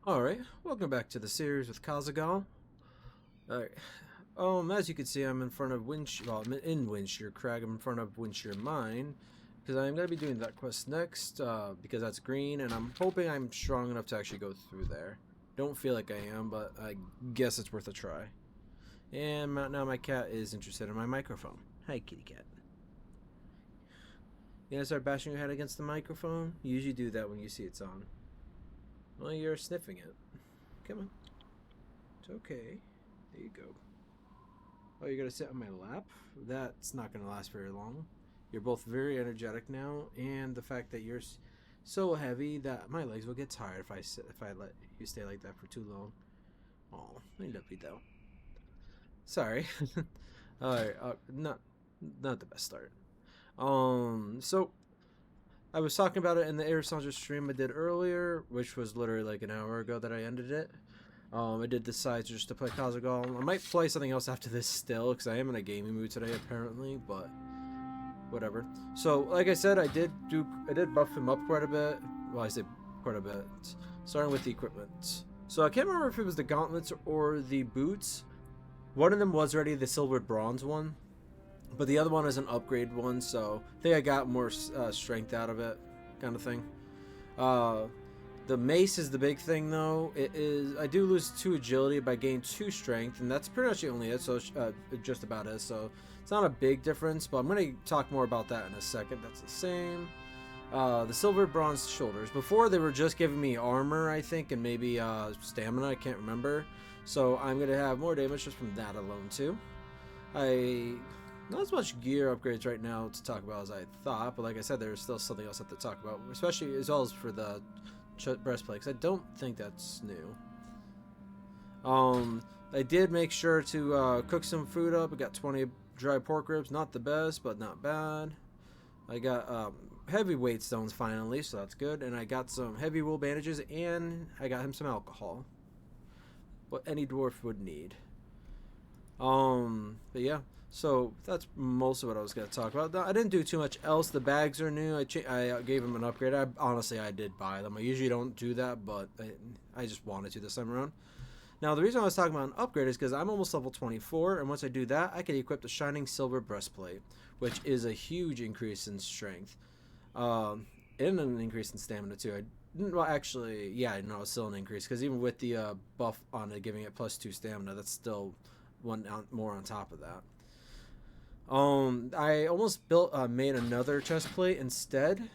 Alright, welcome back to the series with Kazaghal. Alright, as you can see, I'm in front of I'm in Windshear Crag. I'm in front of Windshear Mine, because I'm going to be doing that quest next, because that's green, and I'm hoping I'm strong enough to actually go through there. Don't feel like I am, but I guess it's worth a try. And now my cat is interested in my microphone. Hi, kitty cat. You gonna start bashing your head against the microphone? You usually do that when you see it's on. Well, you're sniffing it. Come on. It's okay. There you go. Oh, you're gonna sit on my lap? That's not gonna last very long. You're both very energetic now, and the fact that you're so heavy that my legs will get tired if I let you stay like that for too long. Oh, I love you though. Sorry. Alright, not the best start. So I was talking about it in the Arisandra stream I did earlier, which was literally like an hour ago that I ended it. I did decide just to play Kazaghal. I might play something else after this still, because I am in a gaming mood today apparently, but whatever. So, like I said, I did buff him up quite a bit. Well, I say quite a bit. Starting with the equipment. So I can't remember if it was the gauntlets or the boots. One of them was already the silver bronze one, but the other one is an upgrade one, so I think I got more strength out of it, kind of thing. The mace is the big thing, though. I do lose 2 agility, but I gain 2 strength, and that's pretty much only it. So just about it. So it's not a big difference, but I'm going to talk more about that in a second. That's the same. The silver bronze shoulders. Before they were just giving me armor, I think, and maybe stamina. I can't remember. So I'm going to have more damage just from that alone too. Not as much gear upgrades right now to talk about as I thought, but like I said, there's still something else I have to talk about, especially as well as for the breastplate, because I don't think that's new. I did make sure to cook some food up. I got 20 dry pork ribs, not the best, but not bad. I got heavyweight stones finally, so that's good, and I got some heavy wool bandages, and I got him some alcohol. What any dwarf would need. But yeah. So that's most of what I was going to talk about. I didn't do too much else. The bags are new. I gave them an upgrade. Honestly, I did buy them. I usually don't do that, but I just wanted to this time around. Now, the reason I was talking about an upgrade is because I'm almost level 24, and once I do that, I can equip the Shining Silver Breastplate, which is a huge increase in strength. And an increase in stamina, too. Well, actually, yeah, no, it's still an increase, because even with the buff on it, giving it plus 2 stamina, that's still one more on top of that. I almost made another chest plate instead,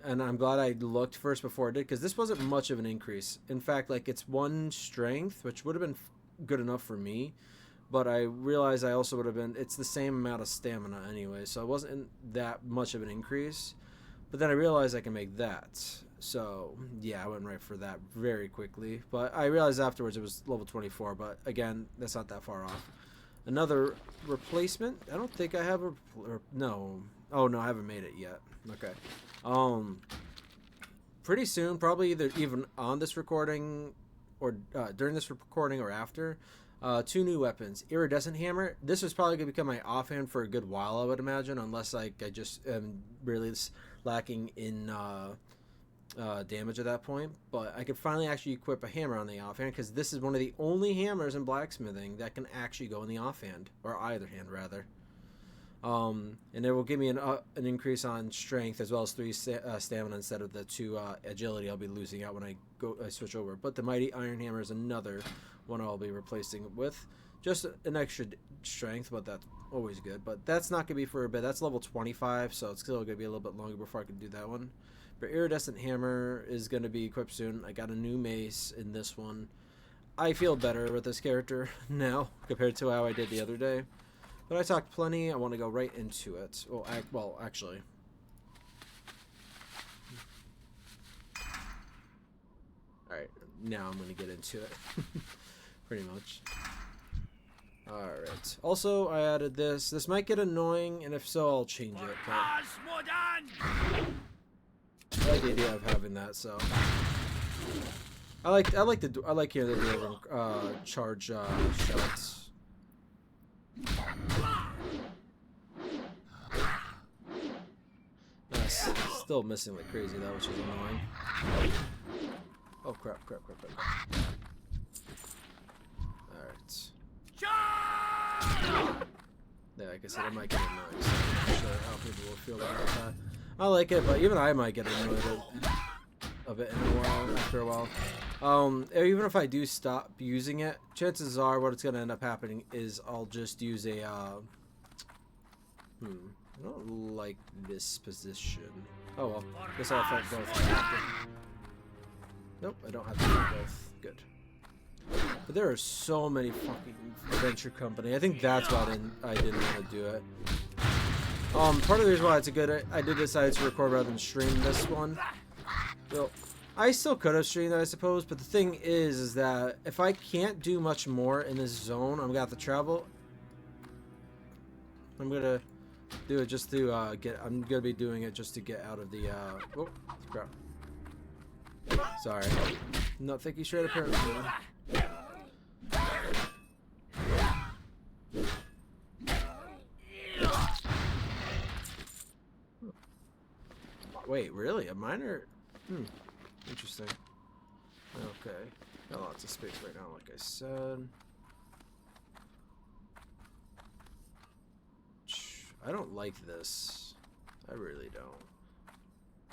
and I'm glad I looked first before I did, because this wasn't much of an increase. In fact, like, it's 1 strength, which would have been good enough for me, but I realized I also would have been, it's the same amount of stamina anyway, so it wasn't that much of an increase, but then I realized I can make that, so yeah, I went right for that very quickly, but I realized afterwards it was level 24, but again, that's not that far off. Another replacement. I don't think I have no. Oh no, I haven't made it yet. Okay. Pretty soon, probably either even on this recording or during this recording or after, 2 new weapons. Iridescent hammer. This is probably gonna become my offhand for a good while, I would imagine, unless I just am really lacking in damage at that point, but I could finally actually equip a hammer on the offhand, because this is one of the only hammers in blacksmithing that can actually go in the offhand, or either hand rather. And it will give me an increase on strength as well as 3 stamina instead of the 2 agility I'll be losing out when I switch over. But the mighty iron hammer is another one I'll be replacing it with. Just an extra strength, but that's always good. But that's not gonna be for a bit. That's level 25, so it's still gonna be a little bit longer before I can do that one. But iridescent hammer is going to be equipped soon. I got a new mace in this one. I feel better with this character now compared to how I did the other day. But I talked plenty. I want to go right into it. Well, actually. Alright, now I'm going to get into it. Pretty much. Alright. Also, I added this. This might get annoying, and if so, I'll change it. But I like the idea of having that, so I like hearing the dwarven charge shots. Still missing like crazy though, which is annoying. Oh crap, crap, crap, crap. Alright. Yeah, like I said, I might get annoyed, so I'm not sure how people will feel about that. I like it, but even I might get annoyed of it in a while, after a while. Even if I do stop using it, chances are what it's going to end up happening is I'll just use a, I don't like this position. Oh well, guess I'll fight both. Nope, I don't have to fight both. Good. But there are so many fucking adventure company. I think that's why I didn't want to do it. Part of the reason why it's a good, I did decide to record rather than stream this one. Well, I still could have streamed it, I suppose, but the thing is that if I can't do much more in this zone, I'm gonna have to travel. I'm gonna do it just to I'm gonna be doing it just to get out of the oh crap. Sorry. Not thinking straight apparently. Wait, really? A miner? Interesting. Okay. Got lots of space right now, like I said. I don't like this. I really don't.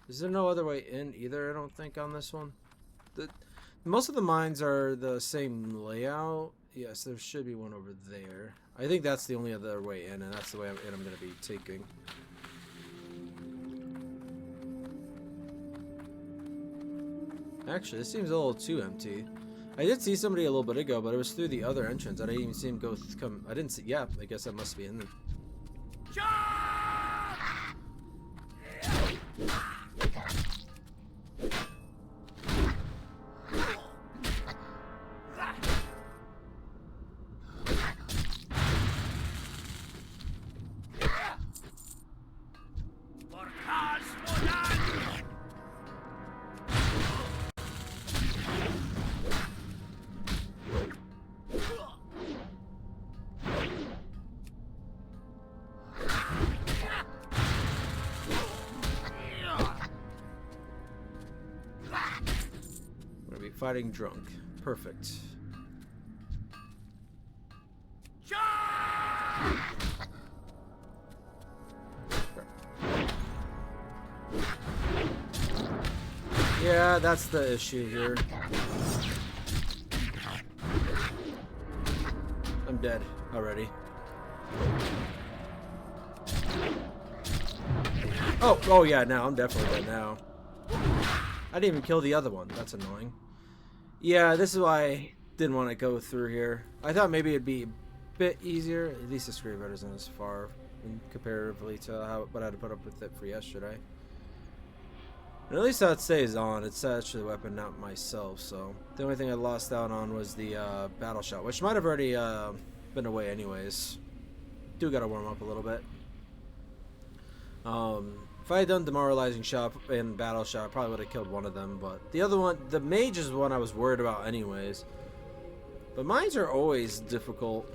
Is there no other way in either, I don't think, on this one? Most of the mines are the same layout. Yes, there should be one over there. I think that's the only other way in, and that's the way I'm going to be taking. Actually, this seems a little too empty. I did see somebody a little bit ago, but it was through the other entrance. I didn't even see him come. I didn't see. Yeah, I guess that must be in there. Fighting drunk. Perfect. Yeah, that's the issue here. I'm dead already. Oh yeah, now I'm definitely dead now. I didn't even kill the other one. That's annoying. Yeah, this is why I didn't want to go through here. I thought maybe it'd be a bit easier. At least the screen reader isn't as far comparatively to what I had to put up with it for yesterday. And at least that stays on. It's actually the weapon, not myself. So the only thing I lost out on was the battle shot, which might have already been away anyways. Do gotta warm up a little bit. If I had done demoralizing shot and battle shot, I probably would have killed one of them. But the other one, the mage, is the one I was worried about anyways. But mines are always difficult,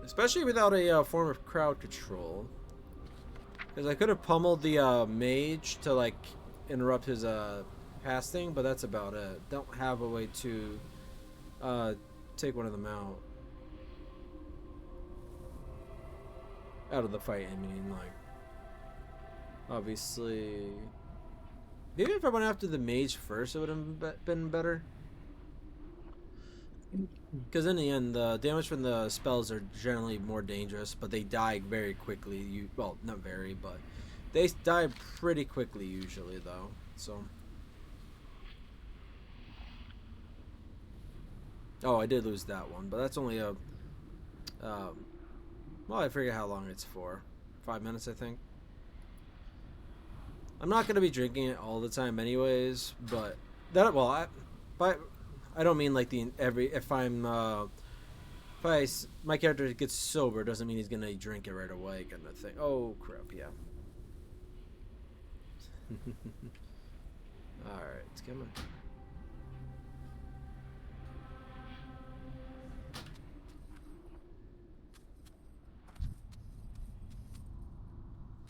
especially without a form of crowd control. Because I could have pummeled the mage to like interrupt his casting, but that's about it. Don't have a way to take one of them out of the fight. I mean, like. Obviously, maybe if I went after the mage first, it would have been better. Because in the end, the damage from the spells are generally more dangerous, but they die very quickly. Well, not very, but they die pretty quickly usually, though. So, oh, I did lose that one, but that's only a. Well, I forget how long it's for. 5 minutes, I think. I'm not gonna be drinking it all the time, anyways. But that I don't mean like my character gets sober doesn't mean he's gonna drink it right away, kind of thing. Oh crap, yeah. All right, it's coming.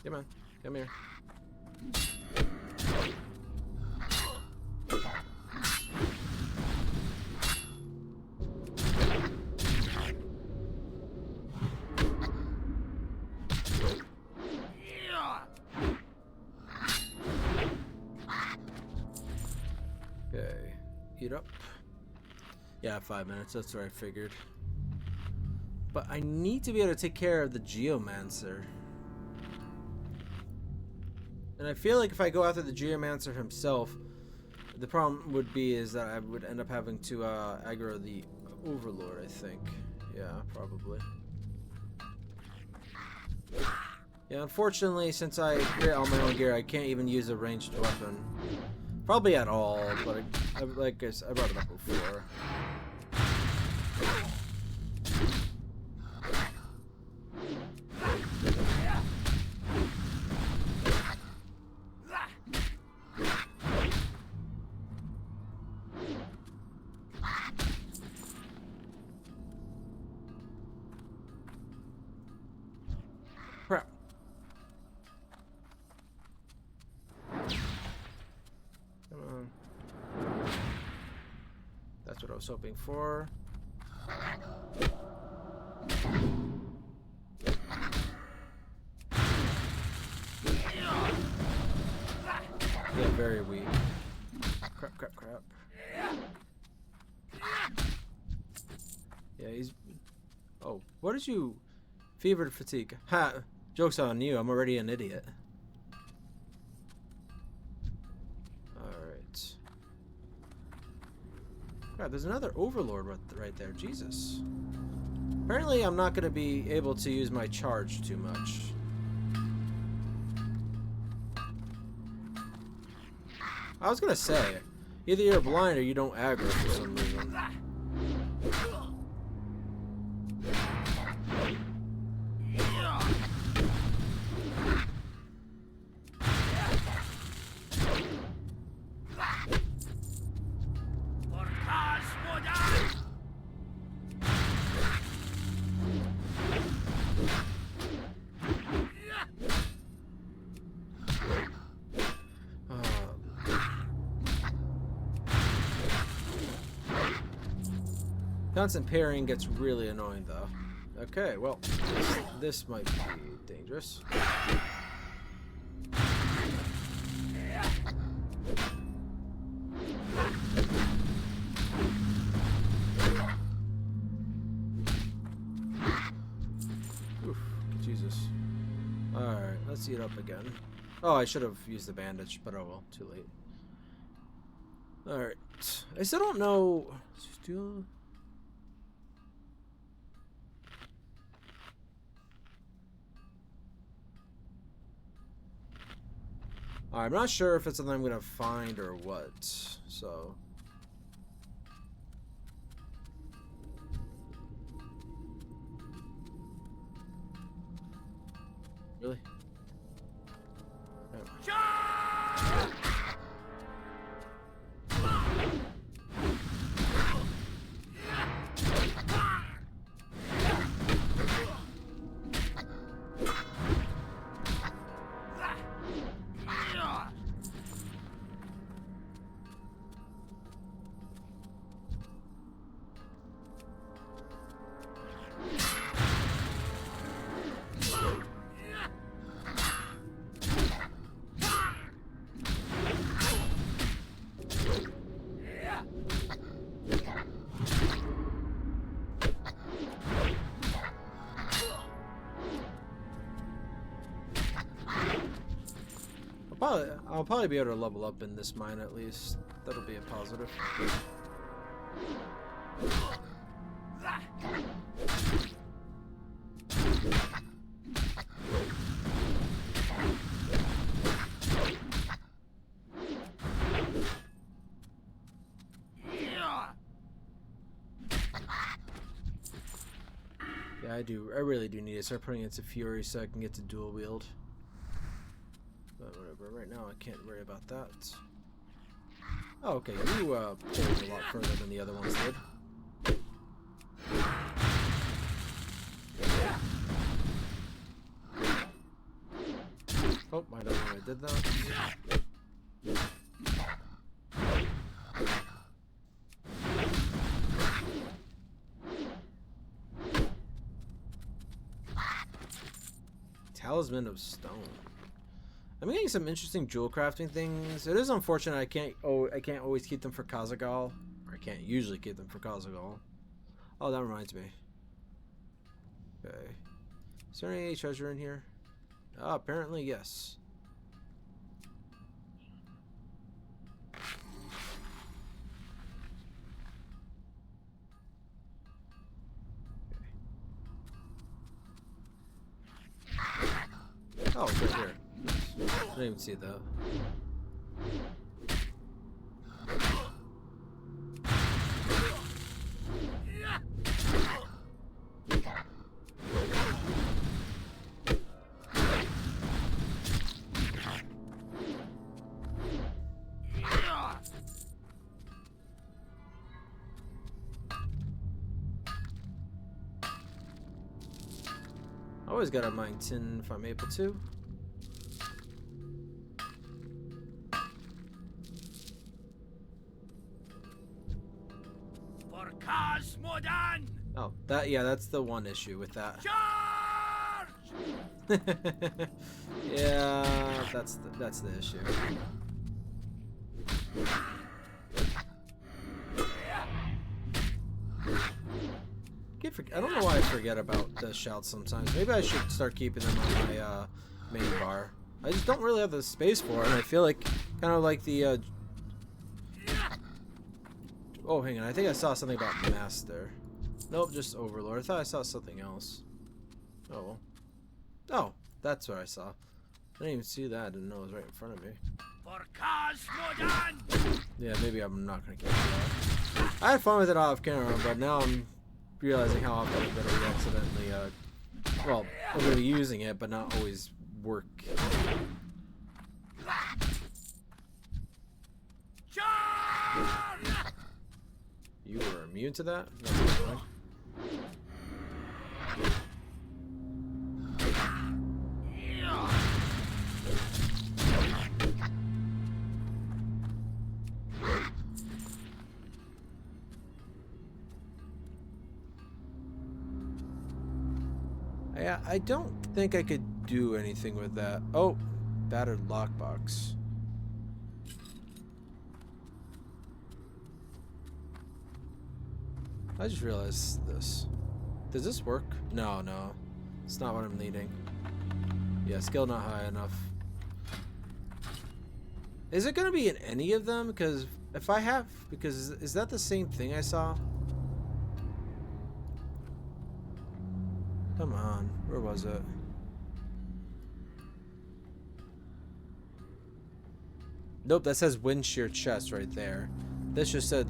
Come on, come here. Okay. Eat up. Yeah, 5 minutes. That's what I figured. But I need to be able to take care of the Geomancer. And I feel like if I go after the Geomancer himself, the problem would be is that I would end up having to aggro the Overlord, I think. Yeah, probably. Yeah, unfortunately, since I create all my own gear, I can't even use a ranged weapon. Probably at all, but I brought it up before. Crap. Come on. That's what I was hoping for. Yeah, very weak. Crap, crap, crap. Yeah, he's... Oh, what did you... Fevered fatigue. Ha! Joke's on you, I'm already an idiot. Alright. God, there's another Overlord right there. Jesus. Apparently I'm not going to be able to use my charge too much. I was going to say, either you're blind or you don't aggro for some reason. Constant parrying gets really annoying, though. Okay, well, this might be dangerous. Oof, Jesus. Alright, let's eat up again. Oh, I should have used the bandage, but oh well, too late. Alright. I still don't know... I'm not sure if it's something I'm gonna find or what, so... Really? Oh. I'll probably be able to level up in this mine at least. That'll be a positive. Yeah, I really do need to start putting into Fury so I can get to dual wield. But whatever, right now I can't worry about that. Oh, okay, you pulled a lot further than the other ones did. Oh, I don't know why I did that. Talisman of Stone. I'm getting some interesting jewel crafting things. It is unfortunate I can't always keep them for Kazaghal. Or I can't usually keep them for Kazaghal. Oh, that reminds me. Okay. Is there any treasure in here? Oh, apparently yes. Oh, it's right here. I didn't even see that. Always gotta mine tin if I'm able to. For Loch Modan! Oh, that's the one issue with that. Charge! Yeah, that's the issue. I don't know why I forget about the shouts sometimes. Maybe I should start keeping them on my main bar. I just don't really have the space for it, and I feel like kind of like the. Oh, hang on. I think I saw something about Master. Nope, just Overlord. I thought I saw something else. Oh, well. Oh, that's what I saw. I didn't even see that. I didn't know it was right in front of me. For Loch Modan! Yeah, maybe I'm not gonna catch that. I had fun with it off camera, but now I'm realizing how often I'm gonna accidentally, well, I'm gonna be using it, but not always work. Charge! You were immune to that? No, I don't think I could do anything with that. Oh, battered lockbox. I just realized this. Does this work? No, no. It's not what I'm needing. Yeah, skill not high enough. Is it gonna be in any of them? Because if I have, because is that the same thing I saw? Come on, where was it? Nope, that says wind shear chest right there. This just said,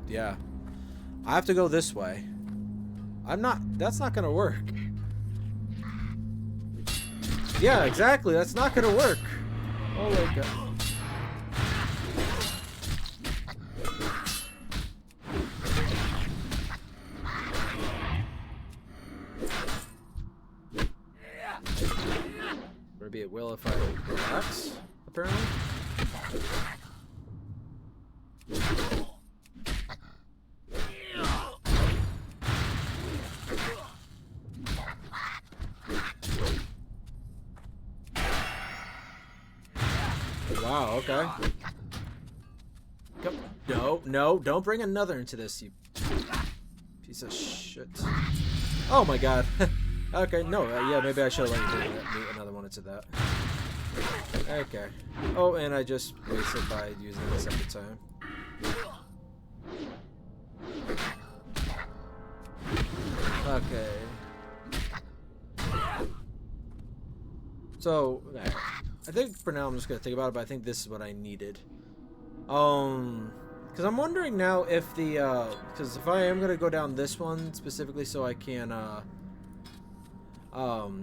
yeah. I have to go this way. That's not gonna work. Yeah, exactly, that's not gonna work. Oh my god. Maybe it will if I relax, apparently. Wow, okay. No, no, don't bring another into this, you piece of shit. Oh my god. Okay, no, yeah, maybe I should have let you bring another one into that. Okay. Oh, and I just wasted by using this every time. Okay. So, I think for now I'm just gonna think about it, but I think this is what I needed. Because I'm wondering now if the, because if I am gonna go down this one specifically so I can,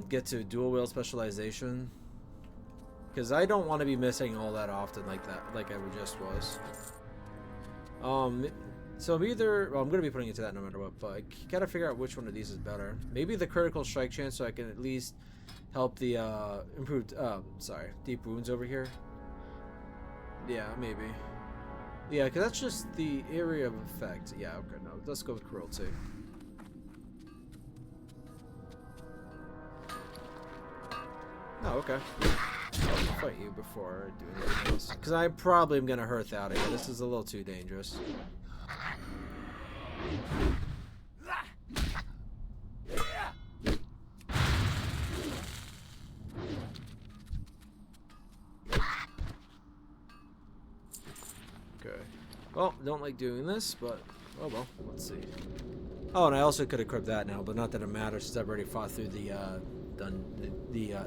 get to dual wield specialization, because I don't want to be missing all that often like that, like I just was. So I'm either, well, I'm gonna be putting it to that no matter what, but I gotta figure out which one of these is better. Maybe the critical strike chance, so I can at least help the improved, deep wounds over here. Yeah, maybe. Yeah, because that's just the area of effect. Yeah, okay, no, let's go with cruelty. Oh, okay. fight you before I do anything else. Because I probably am going to hurt out of here. This is a little too dangerous. Okay. Well, don't like doing this, but oh well. Let's see. Oh, and I also could equip that now, but not that it matters since I've already fought through the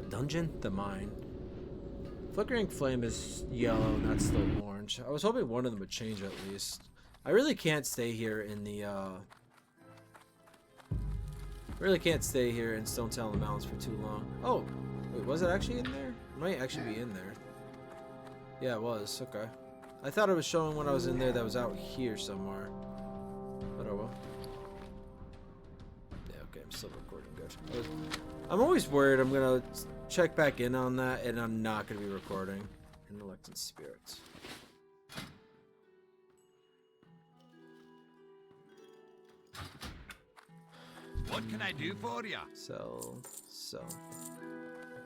dungeon, the mine. Flickering flame is yellow, not still orange. I was hoping one of them would change at least. I really can't stay here in the Stonetalon Mountains for too long. Oh, wait, was it actually in there? It might actually be in there. Yeah, it was. Okay. I thought it was showing when I was in there that was out here somewhere. But oh well. Yeah, okay, I'm still recording good. I'm always worried I'm gonna check back in on that and I'm not gonna be recording. Intellect and spirits. What can I do for you? Sell.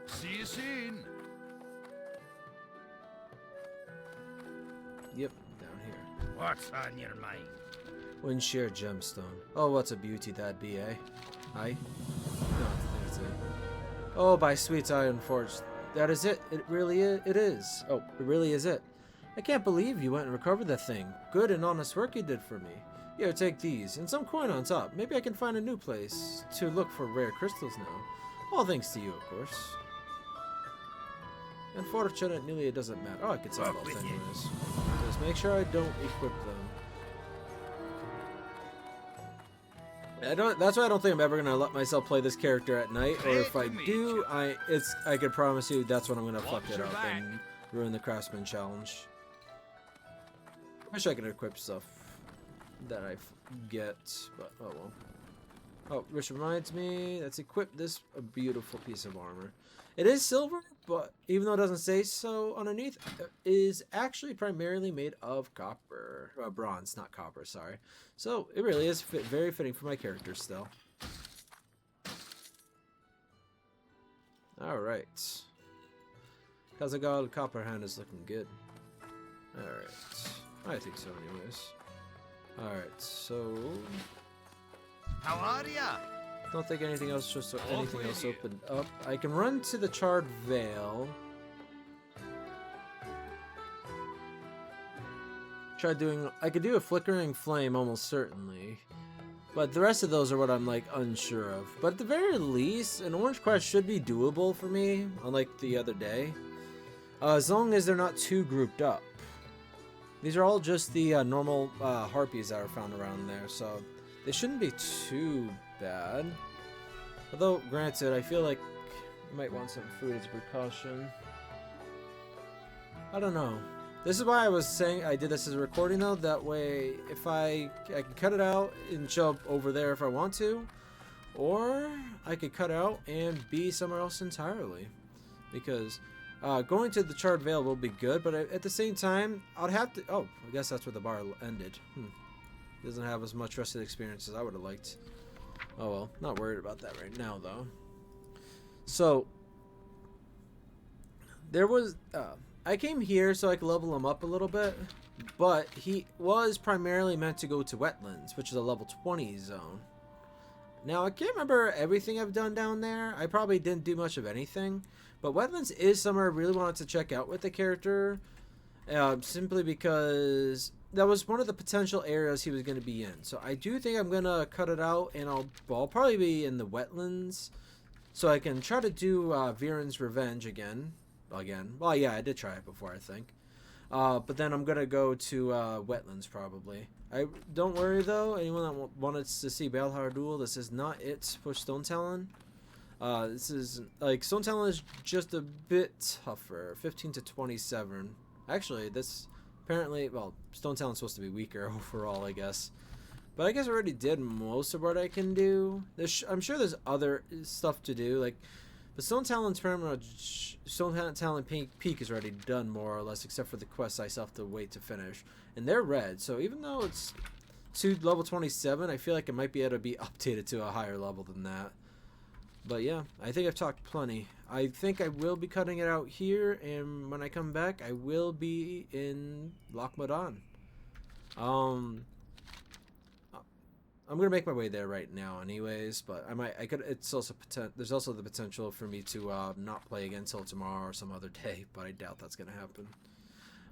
See you soon. Yep, down here. What's on your mind? Windshear gemstone. Oh, what a beauty that be, eh? Aye? No, that's it. Oh, by sweet iron forge. That is it. It really is. It is. Oh, it really is it. I can't believe you went and recovered that thing. Good and honest work you did for me. Here, take these, and some coin on top. Maybe I can find a new place to look for rare crystals now. All thanks to you, of course. Unfortunately, it doesn't matter. Oh, I could sell both anyways. Just make sure I don't equip them. That's why I don't think I'm ever gonna let myself play this character at night. Or if I do, I can promise you that's when I'm gonna fuck it up and ruin the Craftsman challenge. Wish I could equip stuff that I get, but oh well. Oh, which reminds me, let's equip this a beautiful piece of armor. It is silver, but even though it doesn't say so underneath, it is actually primarily made of copper. Bronze, not copper, sorry. So it really is very fitting for my character still. Alright. Kazaghal copper hand is looking good. Alright. I think so anyways. Alright, so... How are ya? Don't think anything else opened up. I can run to the Charred Vale. I could do a Flickering Flame almost certainly. But the rest of those are what I'm like unsure of. But at the very least, an orange quest should be doable for me, unlike the other day. As long as they're not too grouped up. These are all just the normal harpies that are found around there, so they shouldn't be too bad. Although, granted, I feel like you might want some food as a precaution. I don't know. This is why I was saying I did this as a recording, though. That way, if I can cut it out and show up over there if I want to. Or I could cut out and be somewhere else entirely. Because going to the Charred Vale will be good, but at the same time, I'd have to... Oh, I guess that's where the bar ended. Doesn't have as much rested experience as I would have liked. Oh well, not worried about that right now though. So there was I came here so I could level him up a little bit, but he was primarily meant to go to Wetlands, which is a level 20 zone. Now I can't remember everything I've done down there. I probably didn't do much of anything, but Wetlands is somewhere I really wanted to check out with the character, simply because that was one of the potential areas he was going to be in. So I do think I'm going to cut it out, and I'll probably be in the Wetlands, so I can try to do Viren's Revenge again. Well, yeah, I did try it before, I think. But then I'm going to go to Wetlands, probably. Don't worry, though. Anyone that wanted to see Balhar Duel, this is not it for Stonetalon. This is, like, Stonetalon is just a bit tougher. 15 to 27. Actually, this... Apparently, well, Stonetalon's supposed to be weaker overall, I guess. But I guess I already did most of what I can do. I'm sure there's other stuff to do, like, but Stonetalon's Stonetalon Peak is already done more or less, except for the quests I still have to wait to finish. And they're red, so even though it's to level 27, I feel like it might be able to be updated to a higher level than that. But yeah, I think I've talked plenty. I think I will be cutting it out here, and when I come back, I will be in Loch Modan. I'm gonna make my way there right now, anyways. But I could. It's also there's also the potential for me to not play again until tomorrow or some other day. But I doubt that's gonna happen.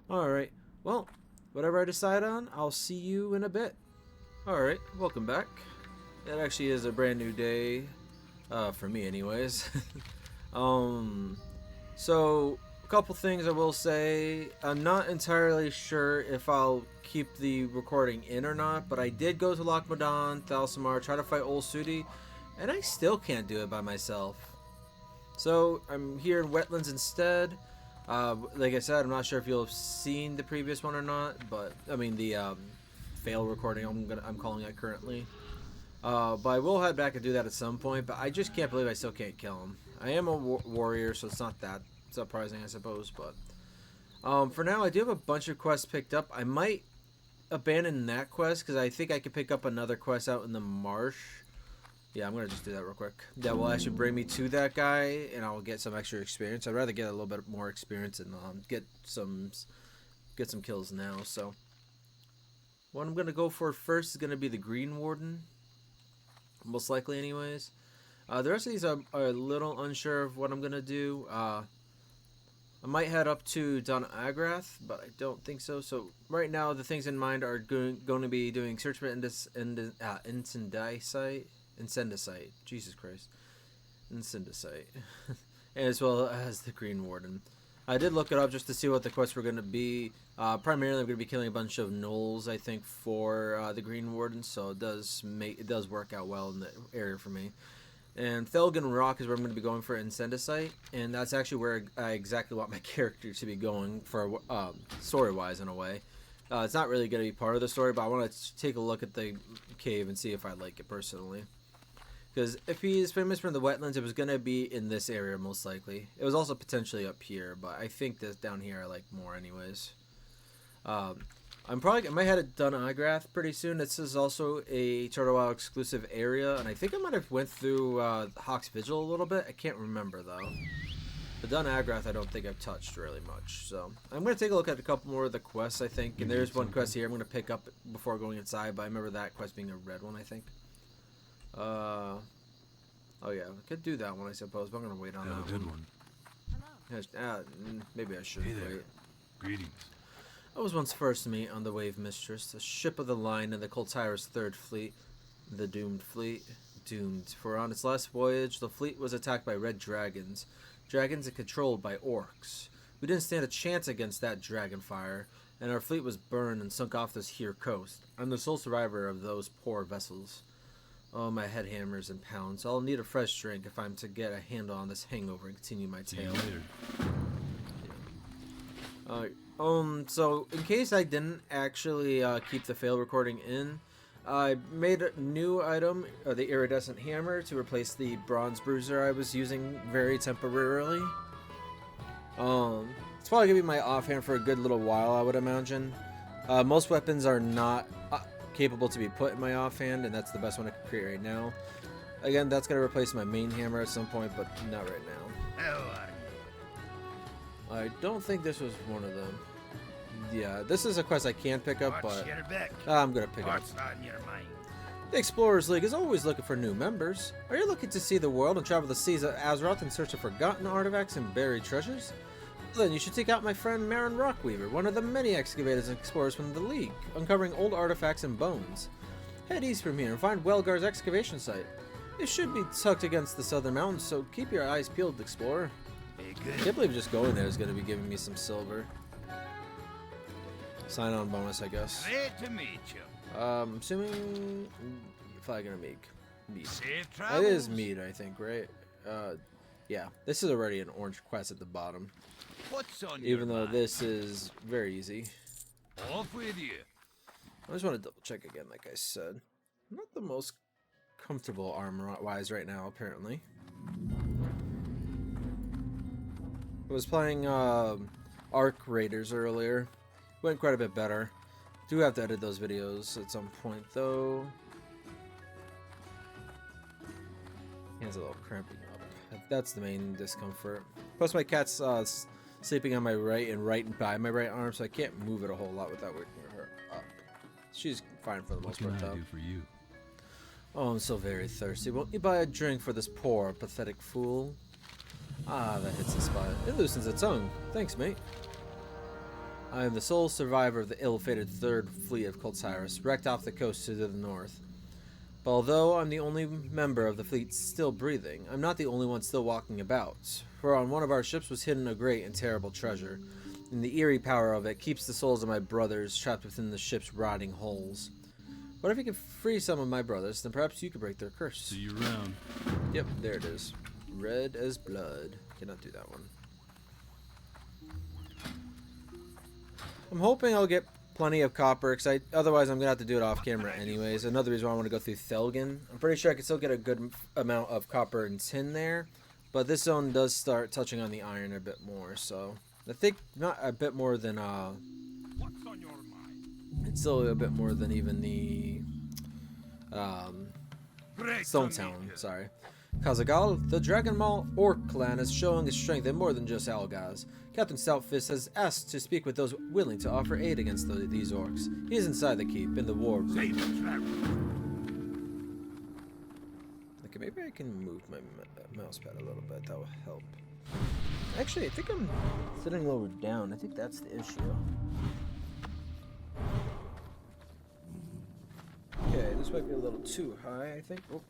All right. Well, whatever I decide on, I'll see you in a bit. All right. Welcome back. It actually is a brand new day, for me, anyways. So a couple things I will say. I'm not entirely sure if I'll keep the recording in or not, but I did go to Loch Modan, Thalsamar, try to fight Old Sudi, and I still can't do it by myself. So I'm here in Wetlands instead. Like I said, I'm not sure if you'll have seen the previous one or not, but I mean the fail recording I'm calling it currently. But I will head back and do that at some point, but I just can't believe I still can't kill him. I am a warrior, so it's not that surprising, I suppose, but for now I do have a bunch of quests picked up. I might abandon that quest because I think I could pick up another quest out in the marsh. Yeah, I'm gonna just do that real quick. That will actually bring me to that guy, and I'll get some extra experience. I'd rather get a little bit more experience and get some kills now. So what I'm gonna go for first is gonna be the Green Warden, most likely, anyways. The rest of these are a little unsure of what I'm gonna do. I might head up to Dun Morogh, but I don't think so. So right now, the things in mind are going to be doing search for Incendicite. Jesus Christ. Incendicite. As well as the Green Warden. I did look it up just to see what the quests were going to be. Primarily, I'm going to be killing a bunch of gnolls, I think, for the Green Warden. So it does work out well in the area for me. And Thelgen Rock is where I'm going to be going for Incendicite, and that's actually where I exactly want my character to be going for story-wise, in a way. It's not really going to be part of the story, but I want to take a look at the cave and see if I like it personally. Because if he is famous from the Wetlands, it was going to be in this area most likely. It was also potentially up here, but I think this down here I like more anyways. I might head to Dun Morogh pretty soon. This is also a Turtle Isle exclusive area, and I think I might have went through Hawk's Vigil a little bit. I can't remember though. The Dun Morogh I don't think I've touched really much. So I'm going to take a look at a couple more of the quests, I think. And there's one quest here I'm going to pick up before going inside, but I remember that quest being a red one, I think. Oh yeah, I could do that one, I suppose, but I'm going to wait on that good one. Hello. Maybe I shouldn't wait. Greetings. I was once first to meet on the Wave Mistress, a ship of the line in the Coltyra's third fleet, the Doomed Fleet. Doomed, for on its last voyage, the fleet was attacked by red dragons controlled by orcs. We didn't stand a chance against that dragon fire, and our fleet was burned and sunk off this here coast. I'm the sole survivor of those poor vessels. Oh, my head hammers and pounds. I'll need a fresh drink if I'm to get a handle on this hangover and continue my tale. So in case I didn't actually keep the fail recording in, I made a new item, the iridescent hammer, to replace the bronze bruiser I was using very temporarily. It's probably gonna be my offhand for a good little while, I would imagine. Most weapons are not capable to be put in my offhand, and that's the best one I can create right now. Again, that's gonna replace my main hammer at some point, but not right now. How are you? I don't think this was one of them. Yeah, this is a quest I can pick up, What's but your back? I'm gonna pick it up. What's on your mind? The Explorers League is always looking for new members. Are you looking to see the world and travel the seas of Azeroth in search of forgotten artifacts and buried treasures? Then you should take out my friend Marin Rockweaver, one of the many excavators and explorers from the League, uncovering old artifacts and bones. Head east from here and find Welgar's excavation site. It should be tucked against the southern mountains, so keep your eyes peeled, explorer. Be I good. can't believe just going there is going to be giving me some silver. Sign-on bonus, I guess. Great to meet you. I'm assuming probably gonna make meat. Safe It travels. is meat, I think, right? Yeah. This is already an orange quest at the bottom, What's on even your though mind? this is very easy. Off with you. I just want to double check again, like I said. I'm not the most comfortable armor-wise right now, apparently. I was playing Arc Raiders earlier. Went quite a bit better. Do have to edit those videos at some point, though. Hands a little cramping up. That's the main discomfort. Plus my cat's sleeping on my right and right by my right arm, so I can't move it a whole lot without waking her up. She's fine for the most part, though. What can I do for you? Oh, I'm so very thirsty. Won't you buy a drink for this poor, pathetic fool? Ah, that hits the spot. It loosens the tongue. Thanks, mate. I am the sole survivor of the ill-fated Third Fleet of Coltyrus, wrecked off the coast to the north. But although I'm the only member of the fleet still breathing, I'm not the only one still walking about. For on one of our ships was hidden a great and terrible treasure, and the eerie power of it keeps the souls of my brothers trapped within the ship's rotting hulls. What if you could free some of my brothers, then perhaps you could break their curse. See you around. Yep, there it is. Red as blood. Cannot do that one. I'm hoping I'll get plenty of copper, because otherwise I'm going to have to do it off camera anyways. Another reason why I want to go through Thelgen. I'm pretty sure I can still get a good amount of copper and tin there, but this zone does start touching on the iron a bit more, so I think not a bit more than What's on your mind? it's still a bit more than even the Stonetalon, sorry. Kazaghal, the Dragon Maw Orc clan is showing its strength in more than just Algaz. Captain Stoutfist has asked to speak with those willing to offer aid against these orcs. He is inside the keep, in the war. Okay, maybe I can move my mouse pad a little bit. That will help. Actually, I think I'm sitting lower down. I think that's the issue. Okay, this might be a little too high, I think. Oh.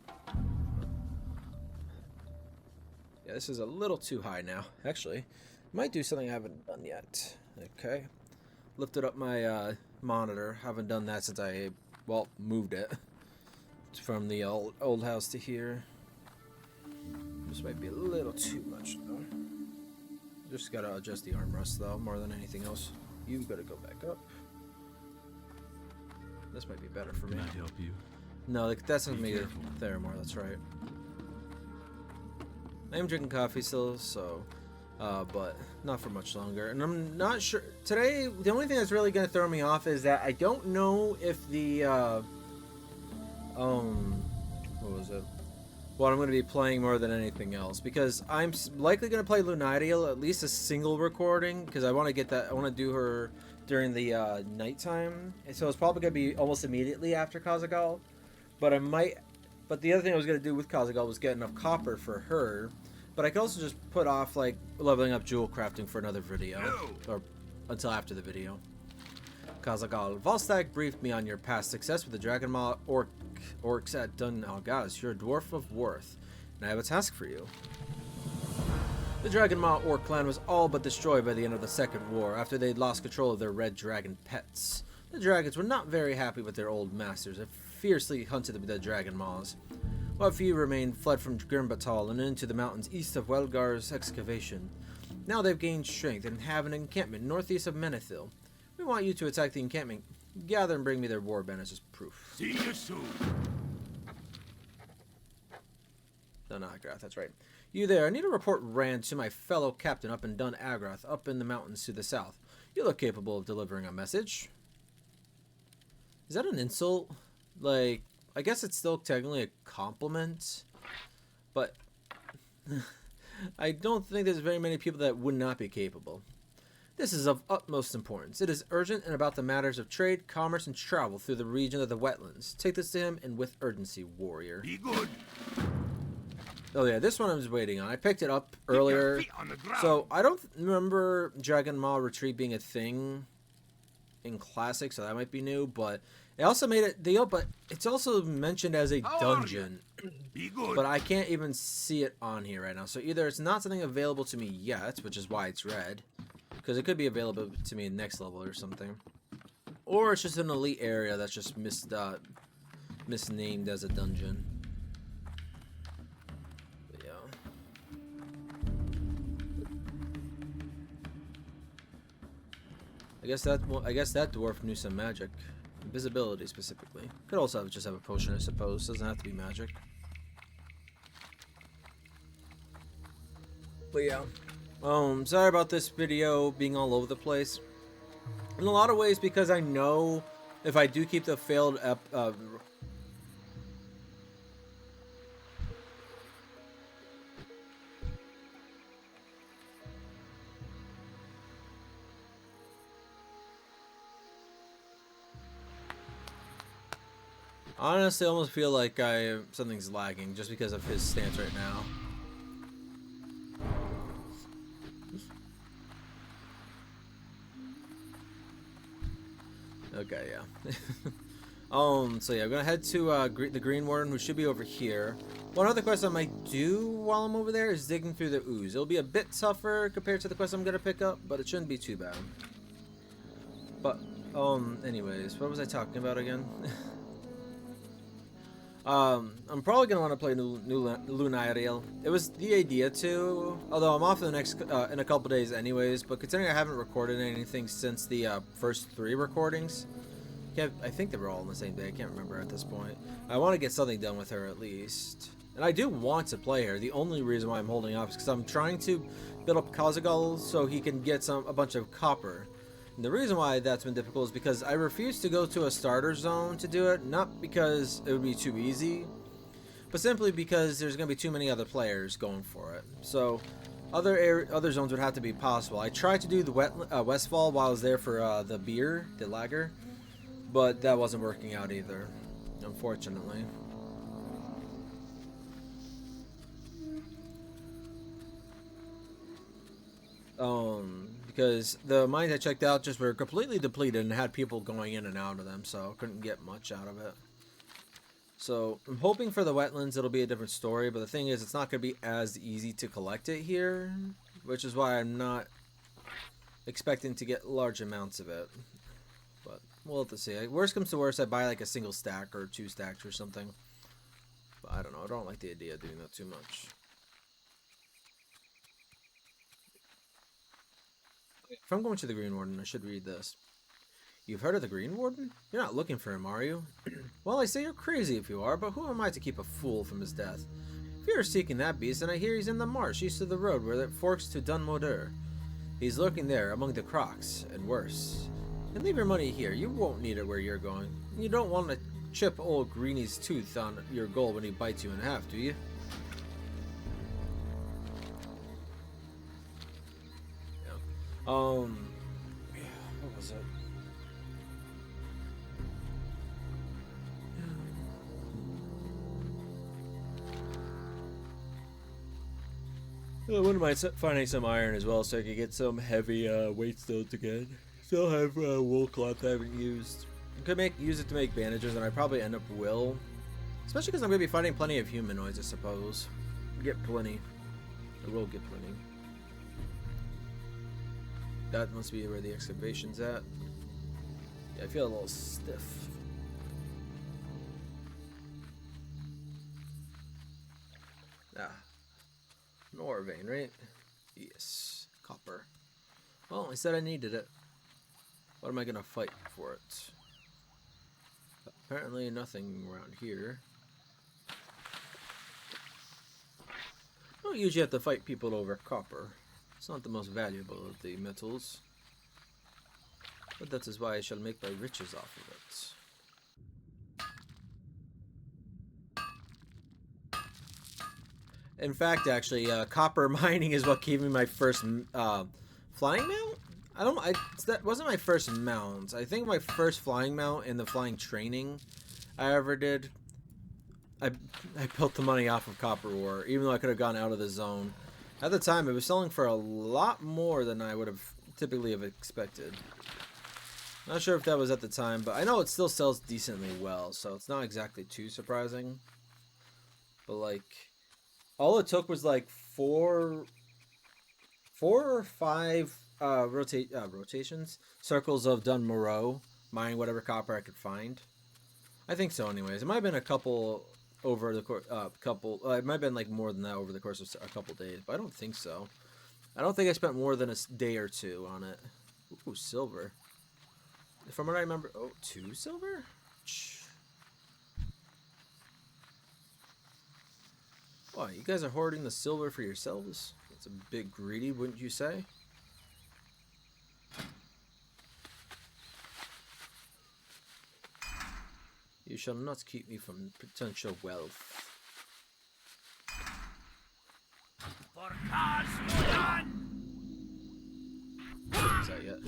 Yeah, this is a little too high now. Actually, might do something I haven't done yet. Okay. Lifted up my monitor. Haven't done that since I, well, moved it from the old house to here. This might be a little too much, though. Just gotta adjust the armrest, though, more than anything else. You gotta go back up. This might be better for me. Can I help you? No, that's not me there more, that's right. I am drinking coffee still, so, but not for much longer. And I'm not sure, today, the only thing that's really going to throw me off is that I don't know if the, what was it? What I'm going to be playing more than anything else, because I'm likely going to play Lunaeriel, at least a single recording, because I want to get that, I want to do her during the nighttime, and so it's probably going to be almost immediately after Kazaghal, but I might, but the other thing I was going to do with Kazaghal was get enough copper for her, but I could also just put off, like, leveling up Jewelcrafting for another video, or until after the video. Kazaghal, Volstagg briefed me on your past success with the Dragon Maw orcs at Dun Morogh. You're a dwarf of worth, and I have a task for you. The Dragon Maw orc clan was all but destroyed by the end of the Second War, after they'd lost control of their red dragon pets. The dragons were not very happy with their old masters, and fiercely hunted the Dragon Maws. What few remained fled from Grimbatal and into the mountains east of Welgar's excavation. Now they've gained strength and have an encampment northeast of Menethil. We want you to attack the encampment. Gather and bring me their war banners as proof. See you soon. Dun Agrath, that's right. You there, I need a report ran to my fellow captain up in Dun Agrath, up in the mountains to the south. You look capable of delivering a message. Is that an insult? Like, I guess it's still technically a compliment, but I don't think there's very many people that would not be capable. This is of utmost importance. It is urgent and about the matters of trade, commerce, and travel through the region of the Wetlands. Take this to him, and with urgency, warrior. Be good. Oh yeah, this one I was waiting on. I picked it up earlier. So I don't remember Dragon Maw Retreat being a thing in Classic, so that might be new, but it also made it deal, but it's also mentioned as a dungeon. Be good. But I can't even see it on here right now. So either it's not something available to me yet, which is why it's red, because it could be available to me in next level or something, or it's just an elite area that's just misnamed as a dungeon. But yeah. I guess that dwarf knew some magic. Invisibility specifically. Could also just have a potion, I suppose. Doesn't have to be magic. But yeah. Sorry about this video being all over the place. In a lot of ways, because I know if I do keep the failed Honestly, I almost feel like something's lagging just because of his stance right now. Okay, yeah. So yeah, I'm gonna head to the Green Warden, who should be over here. One other quest I might do while I'm over there is digging through the ooze. It'll be a bit tougher compared to the quest I'm gonna pick up, but it shouldn't be too bad. But anyways, what was I talking about again? I'm probably gonna want to play new Lunaeriel. It was the idea to, although I'm off the next in a couple days anyways. But considering I haven't recorded anything since the first 3 recordings, I think they were all on the same day. I can't remember at this point. I want to get something done with her at least, and I do want to play her. The only reason why I'm holding off is because I'm trying to build up Kazaghal so he can get a bunch of copper. And the reason why that's been difficult is because I refuse to go to a starter zone to do it, not because it would be too easy, but simply because there's going to be too many other players going for it. So other zones would have to be possible. I tried to do the Westfall while I was there for the beer, the lager, but that wasn't working out either, unfortunately. Because the mines I checked out just were completely depleted and had people going in and out of them, so I couldn't get much out of it. So I'm hoping for the wetlands it'll be a different story, but the thing is it's not going to be as easy to collect it here, which is why I'm not expecting to get large amounts of it. But we'll have to see. Worst comes to worst, I buy like a single stack or 2 stacks or something. But I don't know. I don't like the idea of doing that too much. If I'm going to the Green Warden, I should read this. You've heard of the Green Warden? You're not looking for him, are you? Well, I say you're crazy if you are, but who am I to keep a fool from his death? If you're seeking that beast, then I hear he's in the marsh east of the road where it forks to Dun Morogh. He's lurking there among the crocks, and worse. And leave your money here. You won't need it where you're going. You don't want to chip old Greenie's tooth on your gold when he bites you in half, do you? What was it? I wouldn't mind finding some iron as well so I could get some heavy weight stones again. Still have wool cloth I haven't used. I could use it to make bandages, and I probably end up will. Especially because I'm going to be fighting plenty of humanoids, I suppose. Get plenty. I will get plenty. That must be where the excavation's at. Yeah, I feel a little stiff. Ah. Ore vein, right? Yes. Copper. Well, I said I needed it. What am I gonna fight for it? Apparently nothing around here. I don't usually have to fight people over copper. It's not the most valuable of the metals. But that is why I shall make my riches off of it. In fact, actually, copper mining is what gave me my first flying mount. That wasn't my first mount. I think my first flying mount in the flying training I ever did. I built the money off of copper ore, even though I could have gone out of the zone. At the time, it was selling for a lot more than I would have typically have expected. Not sure if that was at the time, but I know it still sells decently well, so it's not exactly too surprising. But like, all it took was like four or five rotations, circles of Dun Morogh, mining whatever copper I could find. I think so, anyways. It might have been a couple over the course, it might have been like more than that over the course of a couple days, but I don't think so. I don't think I spent more than a day or 2 on it. Ooh, silver. From what I remember, 2 silver? Why, you guys are hoarding the silver for yourselves? That's a bit greedy, wouldn't you say? You shall not keep me from potential wealth. For Modan! What is that yet?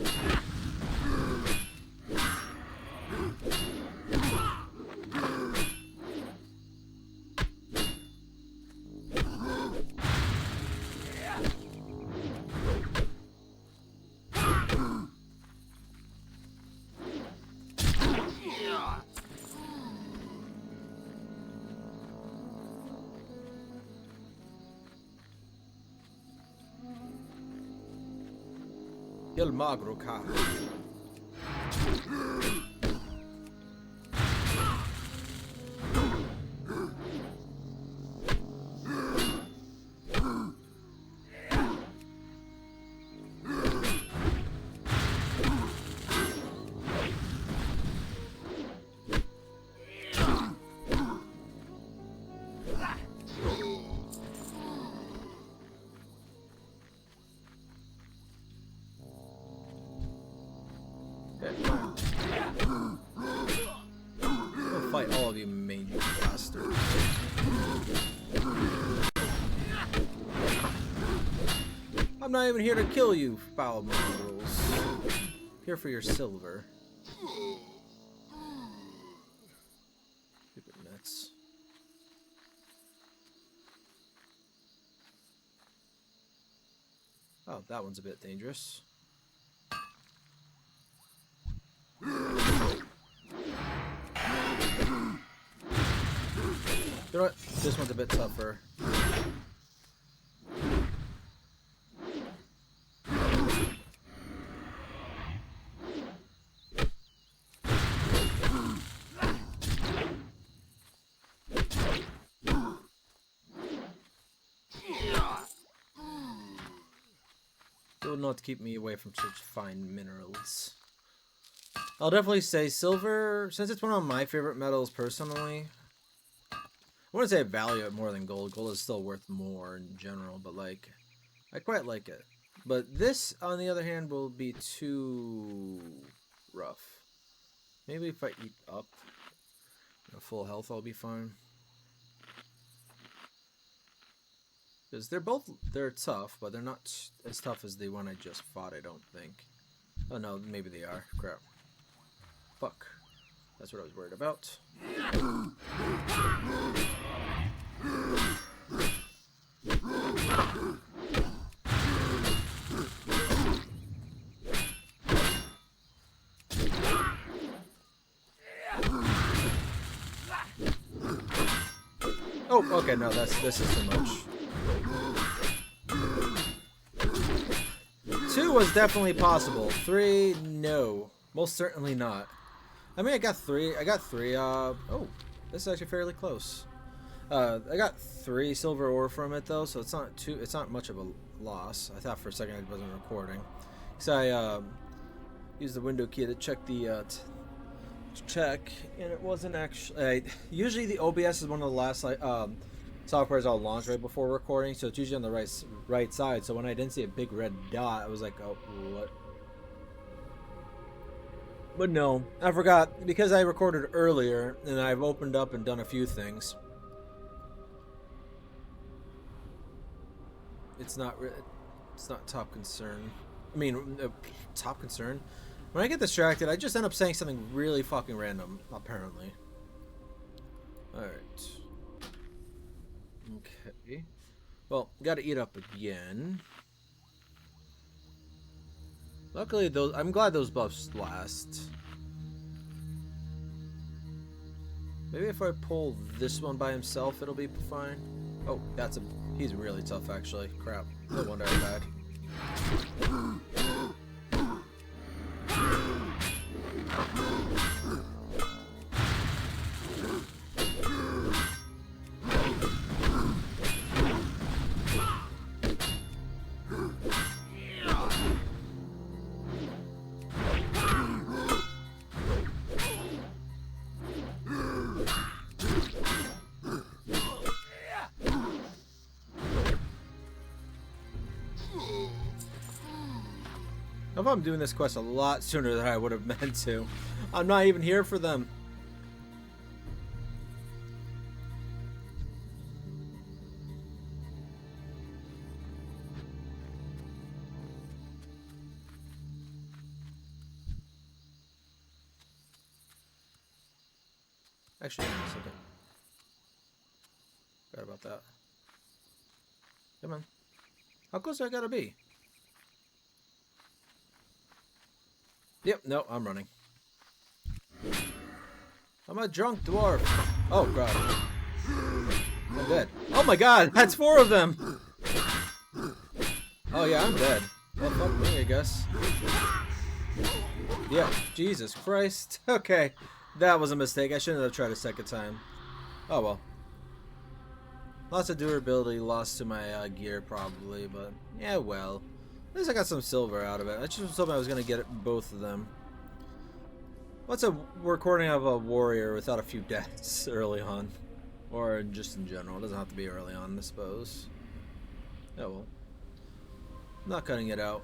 Yel Magroka. Fight all of you mangy bastards. I'm not even here to kill you, foul mongrels. Here for your silver. Stupid nuts. Oh, that one's a bit dangerous. You know what? This one's a bit tougher. It will not keep me away from such fine minerals. I'll definitely say silver, since it's one of my favorite metals personally. I wouldn't say I value it more than gold. Gold is still worth more in general, but like, I quite like it. But this, on the other hand, will be too rough. Maybe if I eat up, full health, I'll be fine. Because they're tough, but they're not as tough as the one I just fought, I don't think. Oh no, maybe they are. Crap. Fuck. That's what I was worried about. Oh, okay, no, this is too much. 2 was definitely possible. 3, no. Most certainly not. I mean, I got 3, oh, this is actually fairly close. I got 3 silver ore from it though, so it's not much of a loss. I thought for a second I wasn't recording. So I used the window key to check the and it wasn't actually. Usually the OBS is one of the last softwares I'll launch right before recording, so it's usually on the right side. So when I didn't see a big red dot, I was like, oh, what? But no, I forgot because I recorded earlier and I've opened up and done a few things. It's not top concern. I mean, top concern. When I get distracted, I just end up saying something really fucking random, apparently. Alright. Okay. Well, gotta eat up again. Luckily, I'm glad those buffs last. Maybe if I pull this one by himself, it'll be fine. Oh, he's really tough, actually. Crap. No wonder I died. I'm doing this quest a lot sooner than I would have meant to. I'm not even here for them. Actually, hang on a second. Forgot about that. Come on. How close do I gotta be? Yep, no, I'm running. I'm a drunk dwarf. Oh, God. I'm dead. Oh, my God, that's 4 of them. Oh, yeah, I'm dead. Well, fuck me, I guess. Yeah, Jesus Christ. Okay, that was a mistake. I shouldn't have tried a second time. Oh well. Lots of durability lost to my gear probably, but yeah, well. At least I got some silver out of it. I just was hoping I was going to get both of them. What's a recording of a warrior without a few deaths early on? Or just in general. It doesn't have to be early on, I suppose. Oh well. I'm not cutting it out.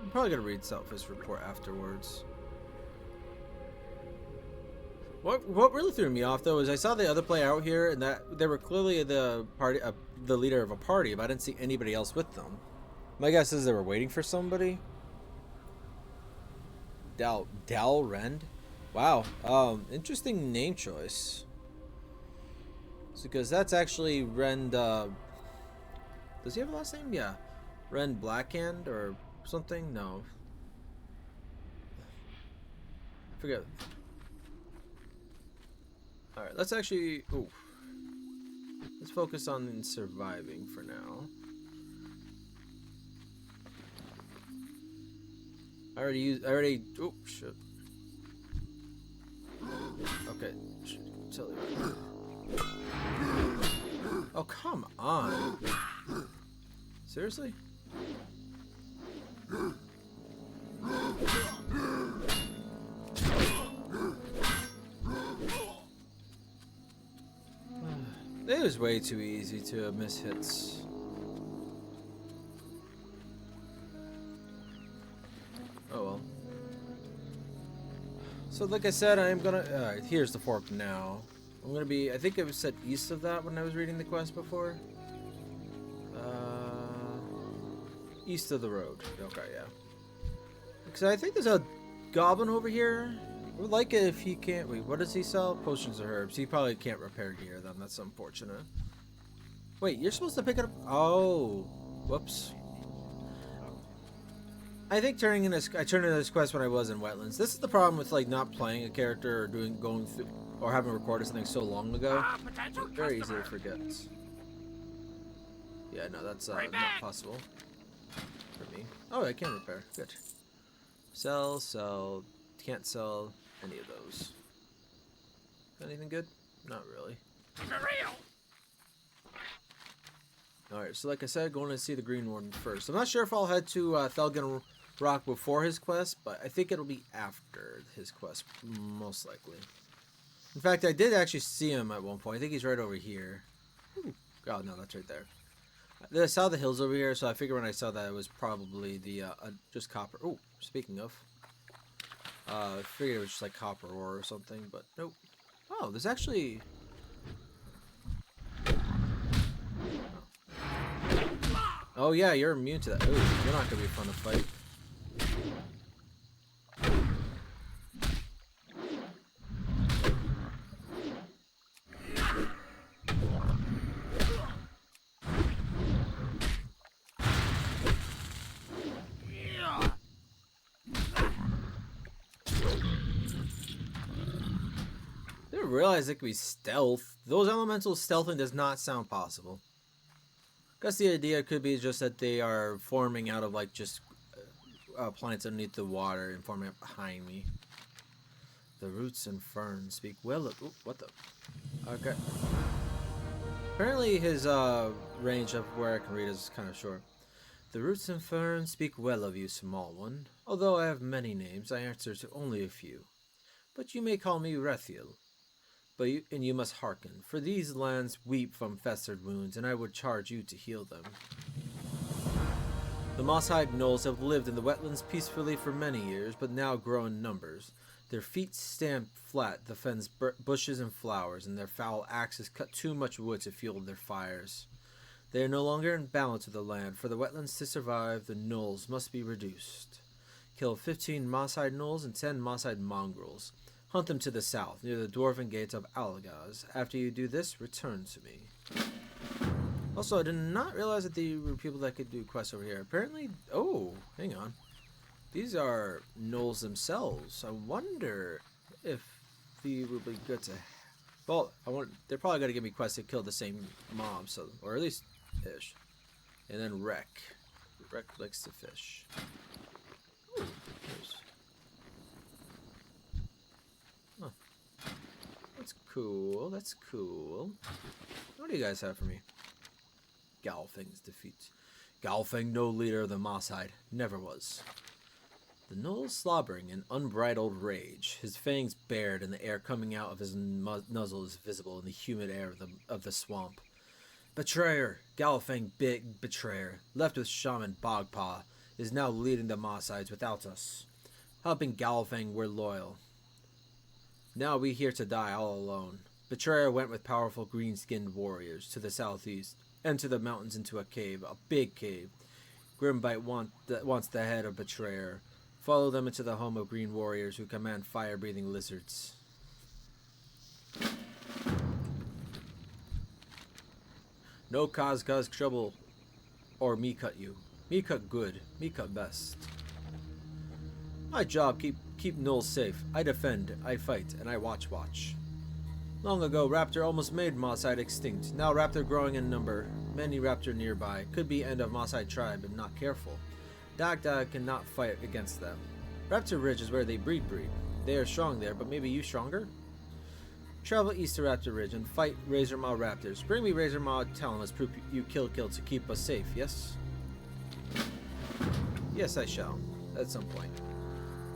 I'm probably going to read Selfish report afterwards. What really threw me off though is I saw the other player out here, and that they were clearly the party, the leader of a party, but I didn't see anybody else with them. My guess is they were waiting for somebody. Dal Rend, wow, interesting name choice. Because that's actually Rend. Does he have a last name? Yeah, Rend Blackhand or something. No, I forget. Alright, let's actually... Ooh. Let's focus on surviving for now. I already... Oh, shit. Okay. Totally right. Oh, come on. Seriously? It was way too easy to miss hits. Oh well. So like I said, I am gonna... Alright, here's the fork now. I'm gonna be... I think it was set east of that when I was reading the quest before. East of the road. Okay, yeah. Because I think there's a goblin over here. I would like it if he can't... Wait, what does he sell? Potions or herbs. He probably can't repair gear then. That's unfortunate. Wait, you're supposed to pick it up... Oh. Whoops. I think I turned in this quest when I was in Wetlands. This is the problem with like not playing a character or going through or having recorded something so long ago. Very easy to forget. Yeah, no, that's not possible for me. Oh, I can repair. Good. Sell. Can't sell any of those. Anything good? Not really. Alright, so like I said, going to see the Green Warden first. I'm not sure if I'll head to Thelgen Rock before his quest, but I think it'll be after his quest, most likely. In fact, I did actually see him at one point. I think he's right over here. Ooh. Oh, no, that's right there. I saw the hills over here, so I figured when I saw that it was probably the just copper. Oh, speaking of. I figured it was just like copper ore or something, but nope. Oh, there's actually... Oh yeah, you're immune to that. Ooh, you're not gonna be fun to fight. I didn't realize it could be stealth. Those elementals stealthing does not sound possible. Guess the idea could be just that they are forming out of like just plants underneath the water and forming up behind me. The roots and ferns speak well of... Ooh, what the... Okay. Apparently his range of where I can read is kind of short. The roots and ferns speak well of you, small one. Although I have many names, I answer to only a few. But you may call me Rethiel. And you must hearken, for these lands weep from festered wounds, and I would charge you to heal them. The moss-hide gnolls have lived in the wetlands peacefully for many years, but now grow in numbers. Their feet stamp flat the fens bushes and flowers, and their foul axes cut too much wood to fuel their fires. They are no longer in balance with the land. For the wetlands to survive, the gnolls must be reduced. Kill 15 moss-hide gnolls and 10 moss-hide mongrels. Hunt them to the south, near the dwarven gates of Alagaz. After you do this, return to me. Also, I did not realize that there were people that could do quests over here. Apparently... Oh, hang on. These are gnolls themselves. I wonder if they would be good to... Well, they're probably going to give me quests to kill the same mob, so, or at least ish. And then wreck. Breck likes to fish. Ooh, there's... Huh. That's cool. That's cool. What do you guys have for me? Galfang's defeat. Galfang, no leader of the Mosside. Never was. The Gnoll slobbering in unbridled rage. His fangs bared and the air coming out of his muzzle is visible in the humid air of the swamp. Betrayer! Galfang, big betrayer, left with Shaman Bogpaw, is now leading the Mossides without us. Helping Galfang, we're loyal. Now we here to die all alone. Betrayer went with powerful green-skinned warriors to the southeast, and to the mountains into a cave, a big cave. Grimbite wants the head of Betrayer. Follow them into the home of green warriors who command fire-breathing lizards. No cause trouble, or me cut you. Me cut good, me cut best. My job keep Gnolls safe. I defend, I fight, and I watch. Long ago, Raptor almost made Mosside extinct. Now Raptor growing in number. Many Raptor nearby. Could be end of Mosside tribe if not careful. Dagda cannot fight against them. Raptor Ridge is where they breed. They are strong there, but maybe you stronger? Travel east to Raptor Ridge and fight Razor Maw Raptors. Bring me Razor Maw Talon as proof you killed to keep us safe, yes? Yes, I shall. At some point.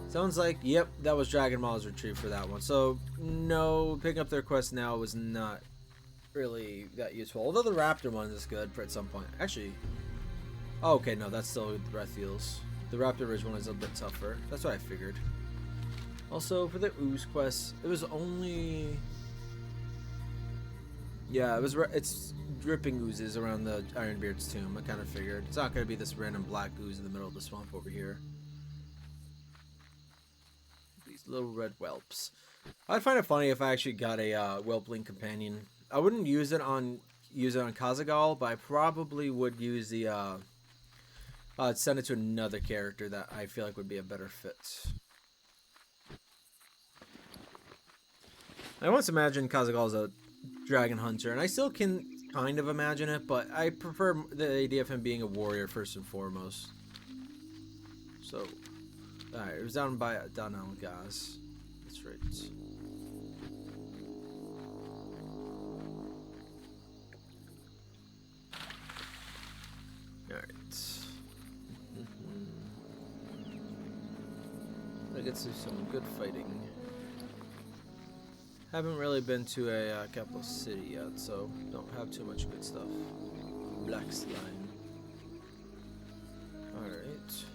Sounds like, yep, that was Dragon Maw's retreat for that one. So, no, picking up their quest now was not really that useful. Although the Raptor one is good for at some point. Actually, oh, okay, no, that's still Breathiels. The Raptor Ridge one is a bit tougher. That's what I figured. Also, for the Ooze quest, it was only... Yeah, it's dripping oozes around the Ironbeard's tomb. I kind of figured. It's not going to be this random black ooze in the middle of the swamp over here. These little red whelps. I'd find it funny if I actually got a whelpling companion. I wouldn't use it on Kazaghal, but I probably would use the send it to another character that I feel like would be a better fit. I once imagined Kazaghal as a dragon hunter, and I still can kind of imagine it, but I prefer the idea of him being a warrior first and foremost. So, alright, it was down by Dun Morogh. That's right. Alright. I get to some good fighting. Haven't really been to a capital city yet, so don't have too much good stuff. Black slime. Alright.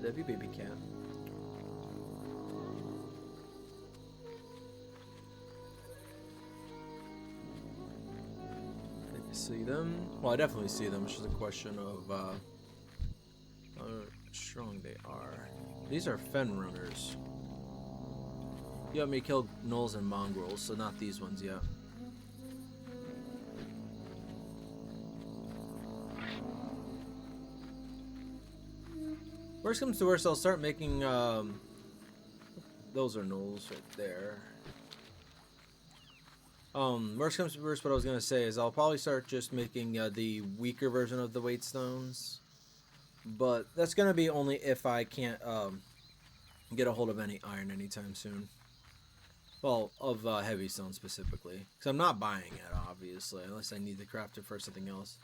Love you, baby cat. See them? Well, I definitely see them. It's just a question of how strong they are. These are fen runners. You got me killed gnolls and mongrels, so not these ones yet. Worst comes to worst, I'll start making those are gnolls right there. Worst comes to worst, what I was gonna say is I'll probably start just making the weaker version of the weight stones, but that's gonna be only if I can't get a hold of any iron anytime soon. Well, of heavy stone specifically, because I'm not buying it obviously, unless I need to craft it for something else.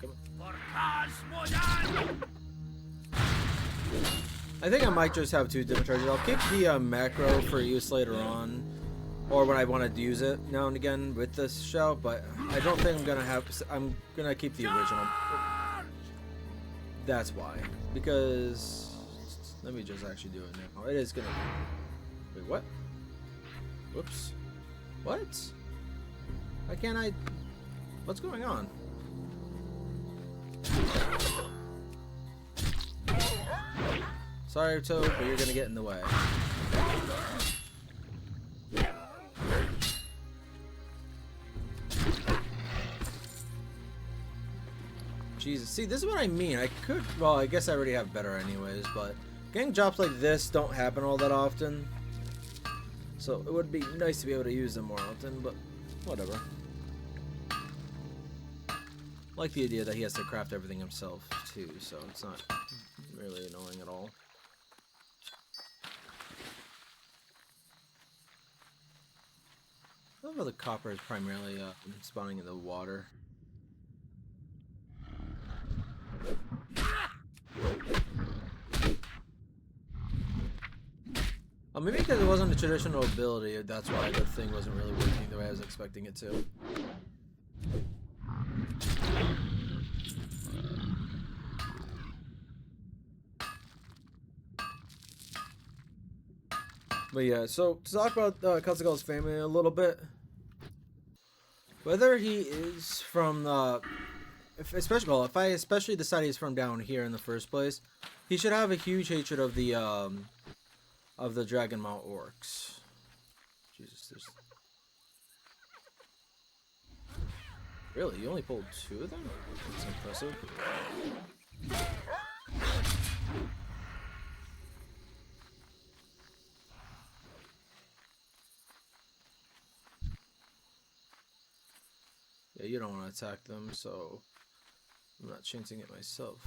Come on. I think I might just have two different charges. I'll keep the macro for use later on, or when I want to use it now and again with this show, but I don't think I'm gonna have. I'm gonna keep the original. That's why, because let me just actually do it now. It is gonna. Wait, what? Whoops. What? Why can't I... What's going on? Sorry, Toad, but you're gonna get in the way. Jesus, see, this is what I mean. I could, well, I guess I already have better anyways, but getting jobs like this don't happen all that often. So it would be nice to be able to use them more often, but whatever. I like the idea that he has to craft everything himself too, so it's not really annoying at all. I love how the copper is primarily spawning in the water. Oh, maybe because it wasn't a traditional ability, that's why the thing wasn't really working the way I was expecting it to. But yeah, so to talk about Kazaghal's family a little bit, whether he is from if I especially decide he's from down here in the first place, he should have a huge hatred of the Dragonmount orcs. Jesus, there's... Really? You only pulled 2 of them? That's impressive. Yeah, you don't want to attack them, so I'm not chancing it myself.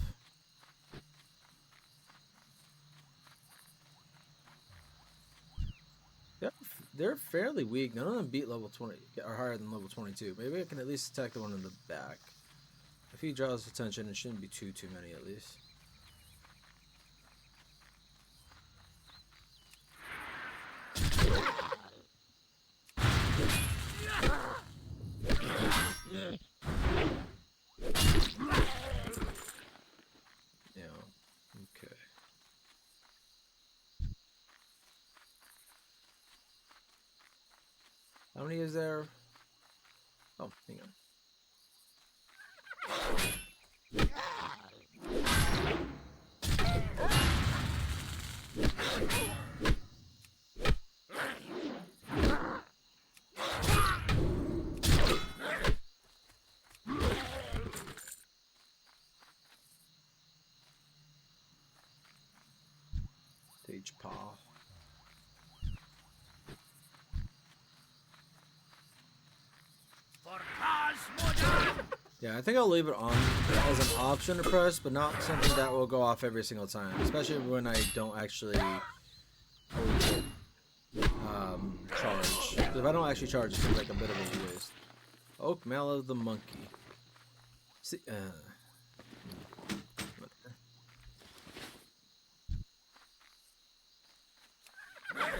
They're fairly weak. None of them beat level 20 or higher than level 22. Maybe I can at least attack the one in the back. If he draws attention, it shouldn't be too many at least. How many is there? Oh, hang on. Stage paw. Yeah, I think I'll leave it on as an option to press, but not something that will go off every single time, especially when I don't actually charge. If I don't actually charge, it seems like a bit of a waste. Oak Mallow the Monkey. See,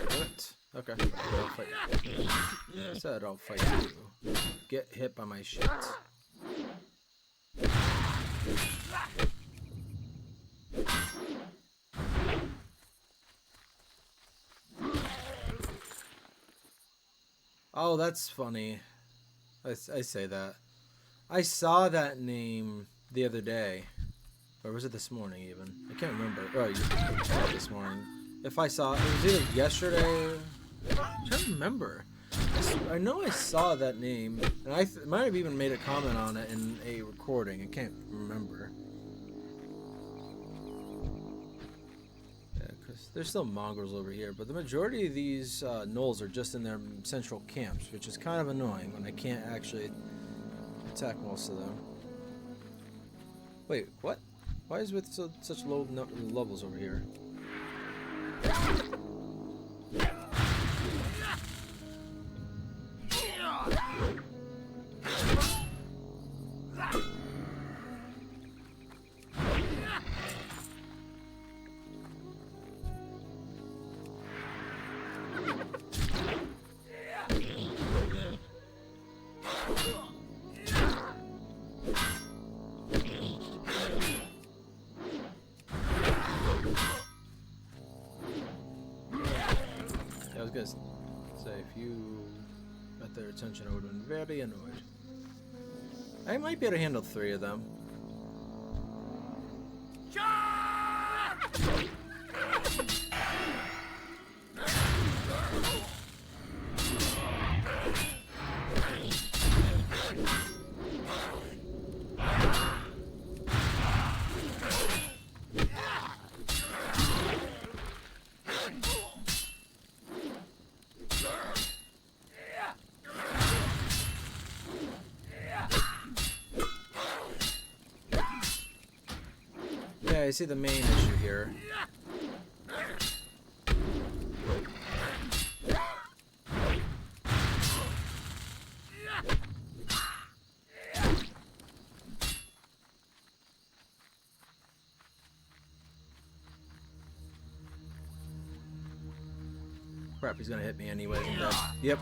what? Okay. I'll fight you. I said I'll fight you. Get hit by my shit. Oh, that's funny. I say that. I saw that name the other day. Or was it this morning even? I can't remember. Oh, this morning. If I saw it, was either yesterday. I can't remember. I know I saw that name, and I might have even made a comment on it in a recording. I can't remember. Yeah, because there's still mongrels over here, but the majority of these gnolls are just in their central camps, which is kind of annoying when I can't actually attack most of them. Wait, what? Why is it with such low levels over here? I was gonna say if you Got their attention, I would have been very annoyed. I might be able to handle 3 of them. Yeah, I see the main issue here. Crap, he's gonna hit me anyways. Yep.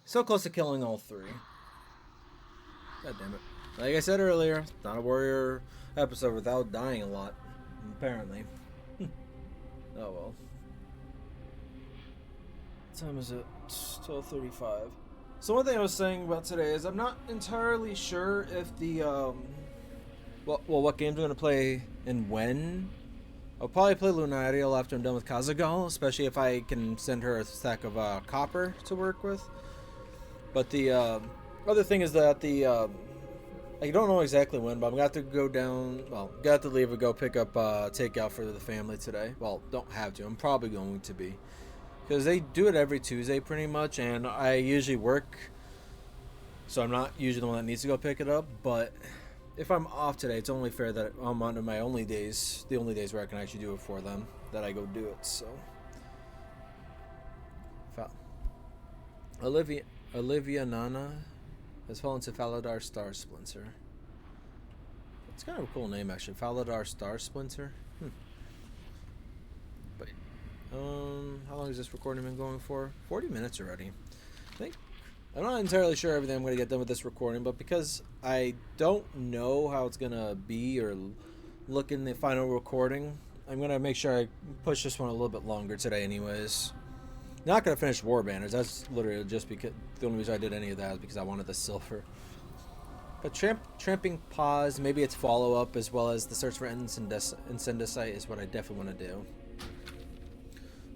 So close to killing all 3. God damn it. Like I said earlier, not a warrior episode without dying a lot, apparently. Oh well. What time is it? 12:35. So one thing I was saying about today is I'm not entirely sure if the what games I'm gonna play and when. I'll probably play Lunaeriel after I'm done with Kazaghal, especially if I can send her a stack of copper to work with. But the other thing is that I don't know exactly when, but I'm gonna have to go down. Well, got to leave and go pick up takeout for the family today. Well, don't have to. I'm probably going to be, because they do it every Tuesday pretty much, and I usually work, so I'm not usually the one that needs to go pick it up. But if I'm off today, it's only fair that I'm on my only days, the only days where I can actually do it for them, that I go do it. So, Olivia Nana has fallen to Faladar Star Splinter. It's kind of a cool name, actually. Faladar Star Splinter. But how long has this recording been going for? 40 minutes already. I think. I'm not entirely sure everything I'm going to get done with this recording, but because I don't know how it's going to be or look in the final recording, I'm going to make sure I push this one a little bit longer today anyways. Not going to finish War Banners. That's literally just because the only reason I did any of that is because I wanted the silver. But Tramping Paws, maybe its follow-up, as well as the search for Incendicite is what I definitely want to do.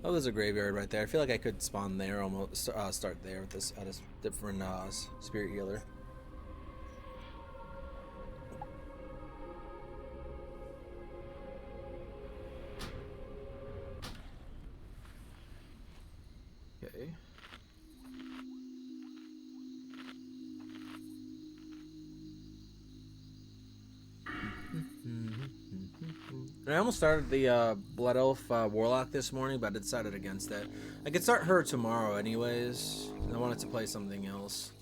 Oh, there's a graveyard right there. I feel like I could spawn there, almost start there with this at a different spirit healer. Okay. And I almost started the Blood Elf Warlock this morning, but I decided against it. I could start her tomorrow anyways. I wanted to play something else.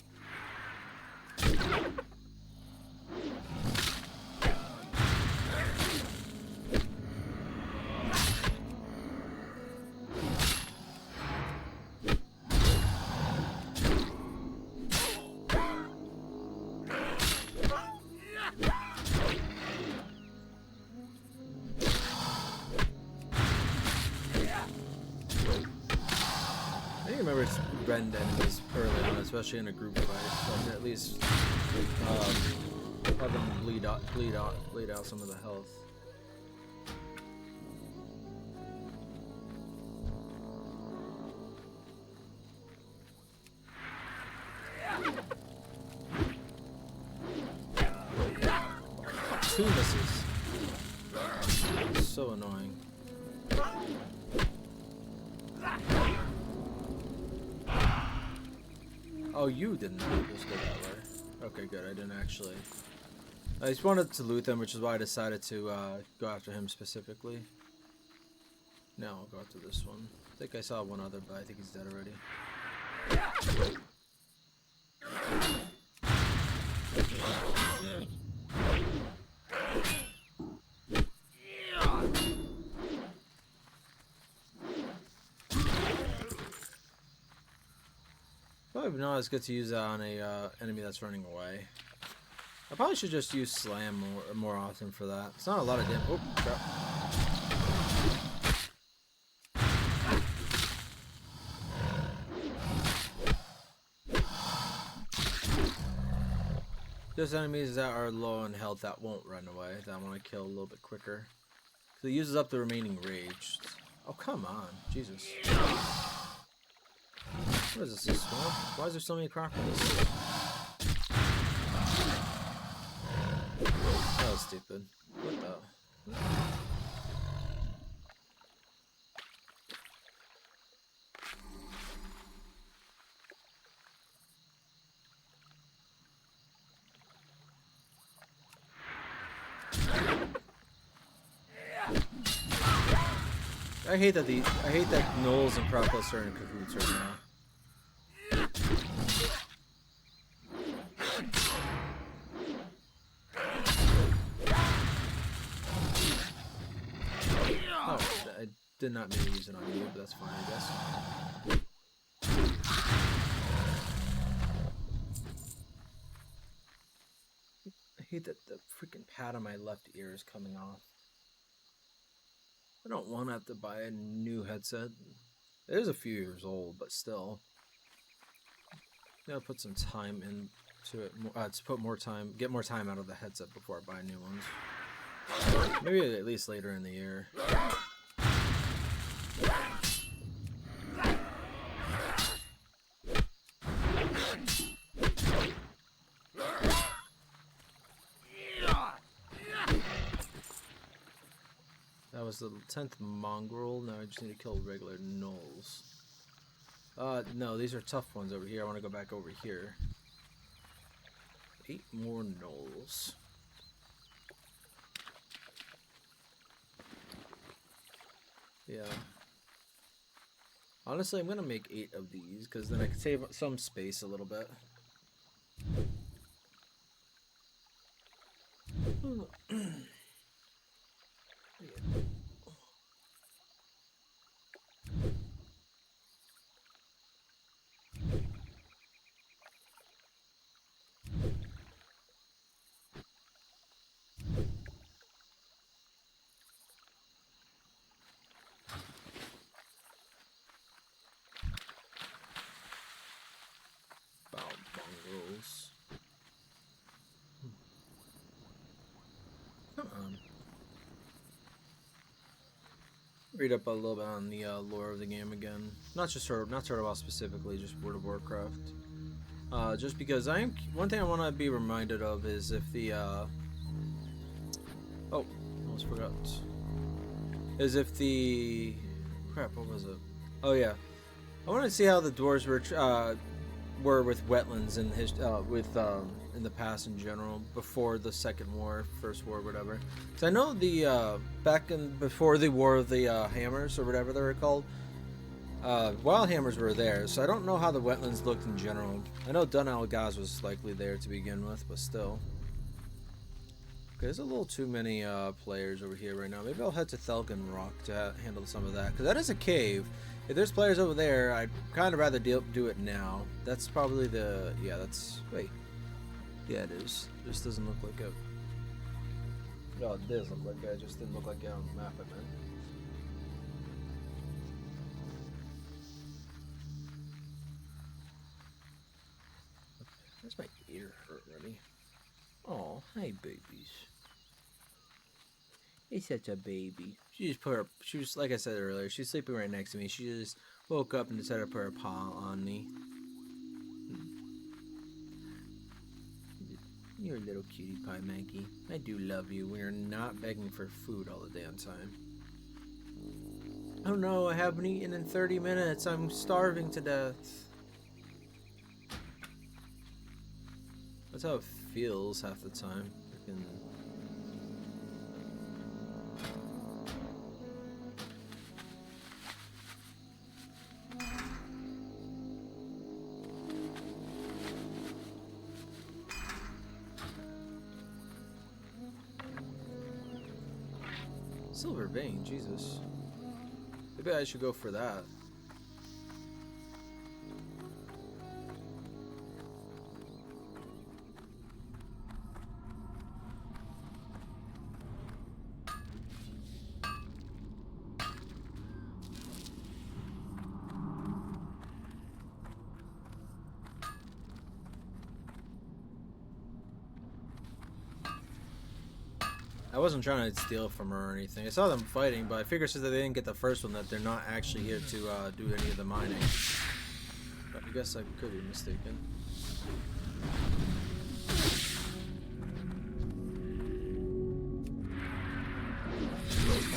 Rend enemies early on, especially in a group fight, so I can at least have them bleed out some of the health. Two misses. So annoying. Oh, you didn't just go that way. Okay, good. I didn't actually. I just wanted to loot them, which is why I decided to go after him specifically. No, I'll go after this one. I think I saw one other, but I think he's dead already. Probably not as good to use that on a enemy that's running away. I probably should just use Slam more often for that. It's not a lot of damage. Oh, crap. Just enemies that are low on health that won't run away, that I want to kill a little bit quicker. So it uses up the remaining rage. Oh, come on. Jesus. What is this swamp? Why is there so many crocodiles? That was stupid. What the? I hate that gnolls and crocodiles are in cahoots right now. Oh, I did not mean to use it on you, but that's fine, I guess. I hate that the freaking pad on my left ear is coming off. I don't want to have to buy a new headset. It is a few years old, but still. Gotta put some time into it. To put more time, get more time out of the headset before I buy new ones. Maybe at least later in the year. That was the 10th mongrel. Now I just need to kill regular gnolls. No, these are tough ones over here. I want to go back over here. 8 more gnolls. Yeah. Honestly, I'm gonna make 8 of these because then I can save some space a little bit. Come on. Read up a little bit on the lore of the game again. Not WoW specifically, just World of Warcraft. Just because one thing I want to be reminded of is if the oh, almost forgot. Is if the crap, what was it? Oh yeah, I want to see how the dwarves were with Wetlands in in the past in general, before the Second War, First War, whatever. So I know the before the War of the Hammers or whatever they were called, wild hammers were there. So I don't know how the Wetlands looked in general. I know Dun Morogh was likely there to begin with, but still. Okay, there's a little too many players over here right now. Maybe I'll head to Thelgen Rock to handle some of that, because that is a cave. If there's players over there, I'd kind of rather do it now. That's probably the... Yeah, that's... Wait. Yeah, it is. This doesn't look like it. No, it does look like it. It just didn't look like it on the map, I meant. Where's my ear hurt already? Oh, hi, babies. He's such a baby. She was, like I said earlier, she's sleeping right next to me. She just woke up and decided to put her paw on me. You're a little cutie pie, Maggie. I do love you. We are not begging for food all the damn time. Oh no, I haven't eaten in 30 minutes. I'm starving to death. That's how it feels half the time. Freaking... Silver vein, Jesus. Maybe I should go for that. I wasn't trying to steal from her or anything. I saw them fighting, but I figured since they didn't get the first one that they're not actually here to do any of the mining. But I guess I could be mistaken.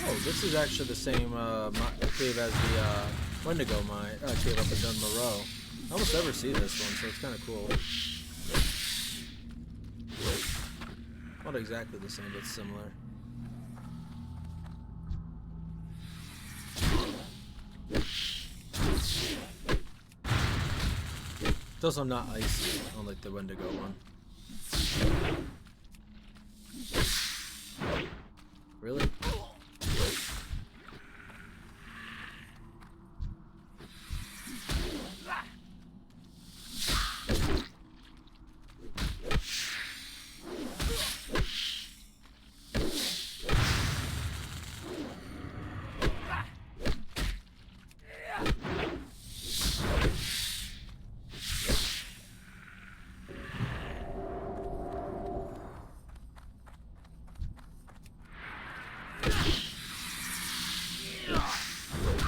Oh, this is actually the same cave as the Wendigo cave up at Dun Morogh. I almost never see this one, so it's kind of cool. Not exactly the same, but similar. It's also not icy, unlike the Wendigo one. Really?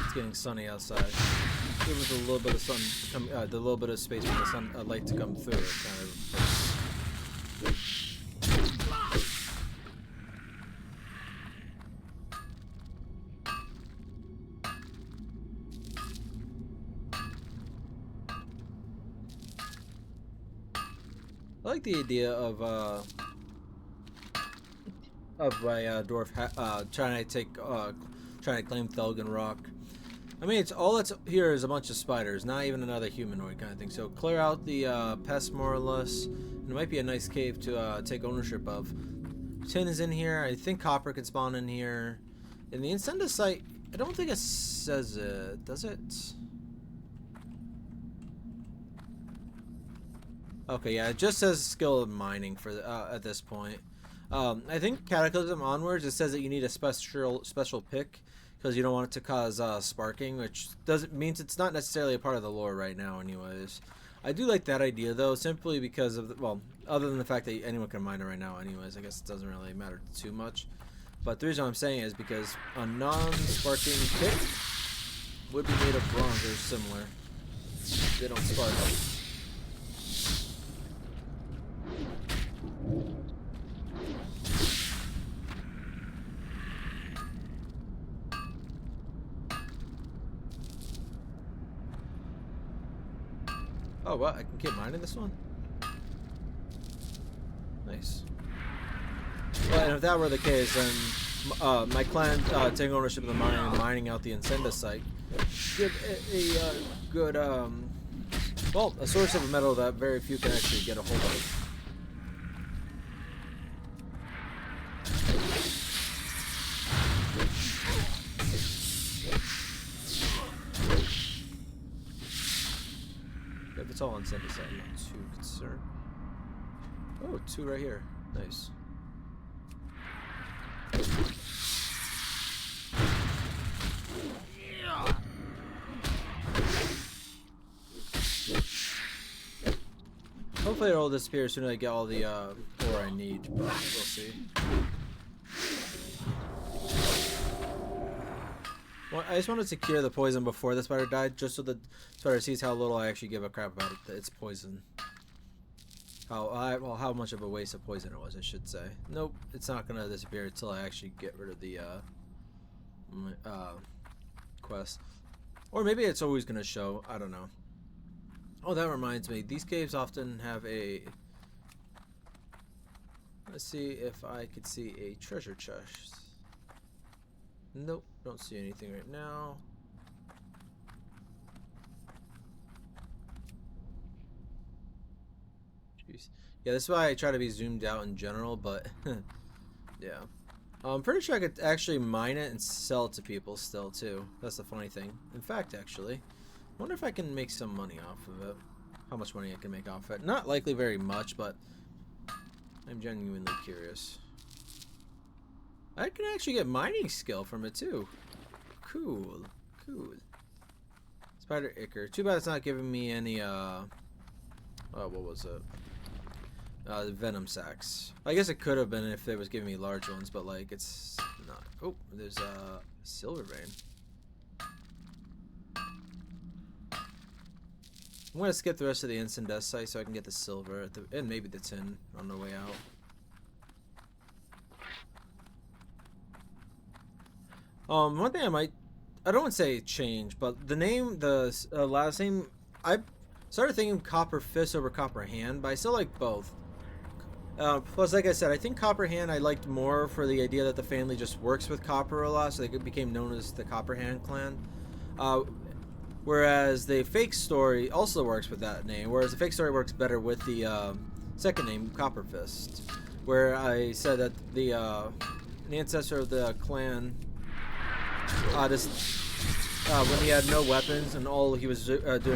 It's getting sunny outside. Give us a little bit of sun, the little bit of space for the sun light to come through. It kind of. I like the idea of my dwarf trying to claim Thelgen Rock. I mean, it's all that's here is a bunch of spiders, not even another humanoid kind of thing. So clear out the pests more or less. And it might be a nice cave to take ownership of. Tin is in here. I think copper can spawn in here. In the Incenda site, I don't think it says it. Does it? Okay, yeah, it just says skill of mining for at this point. I think Cataclysm onwards, it says that you need a special pick because you don't want it to cause sparking, which means it's not necessarily a part of the lore right now, anyways. I do like that idea though, simply because of other than the fact that anyone can mine it right now, anyways. I guess it doesn't really matter too much. But the reason I'm saying is because a non-sparking pick would be made of bronze or similar. They don't spark. Oh, what? I can keep mining this one? Nice. Well, and if that were the case, then my clan taking ownership of the mining and mining out the Incenda site give a good, well, a source of a metal that very few can actually get a hold of. It's all on Incenda side, not too concerned. Oh, 2 right here. Nice. Hopefully it'll disappear as soon as I get all the ore I need, but we'll see. Well, I just wanted to secure the poison before the spider died, just so the spider sees how little I actually give a crap about it. It's poison. How much of a waste of poison it was, I should say. Nope, it's not gonna disappear until I actually get rid of the quest. Or maybe it's always gonna show. I don't know. Oh, that reminds me. These caves often have a. Let's see if I could see a treasure chest. Nope, don't see anything right now. Jeez. Yeah, this is why I try to be zoomed out in general, but yeah. I'm pretty sure I could actually mine it and sell it to people still, too. That's the funny thing. In fact, actually, I wonder if I can make some money off of it. How much money I can make off it. Not likely very much, but I'm genuinely curious. I can actually get mining skill from it too. Cool. Cool. Spider Ichor. Too bad it's not giving me any what was it? venom sacks. I guess it could have been if they was giving me large ones, but like it's not. Oh, there's a silver vein. I'm gonna skip the rest of the instant death site so I can get the silver at the, and maybe the tin on the way out. One thing I don't want to say change, but the name, the last name, I started thinking Copper Fist over Copper Hand, but I still like both. Plus, like I said, I think Copper Hand I liked more for the idea that the family just works with copper a lot, so they became known as the Copper Hand clan. Whereas the fake story also works with that name, whereas the fake story works better with the second name, Copper Fist, where I said that the an ancestor of the clan, when he had no weapons and all he was doing, what he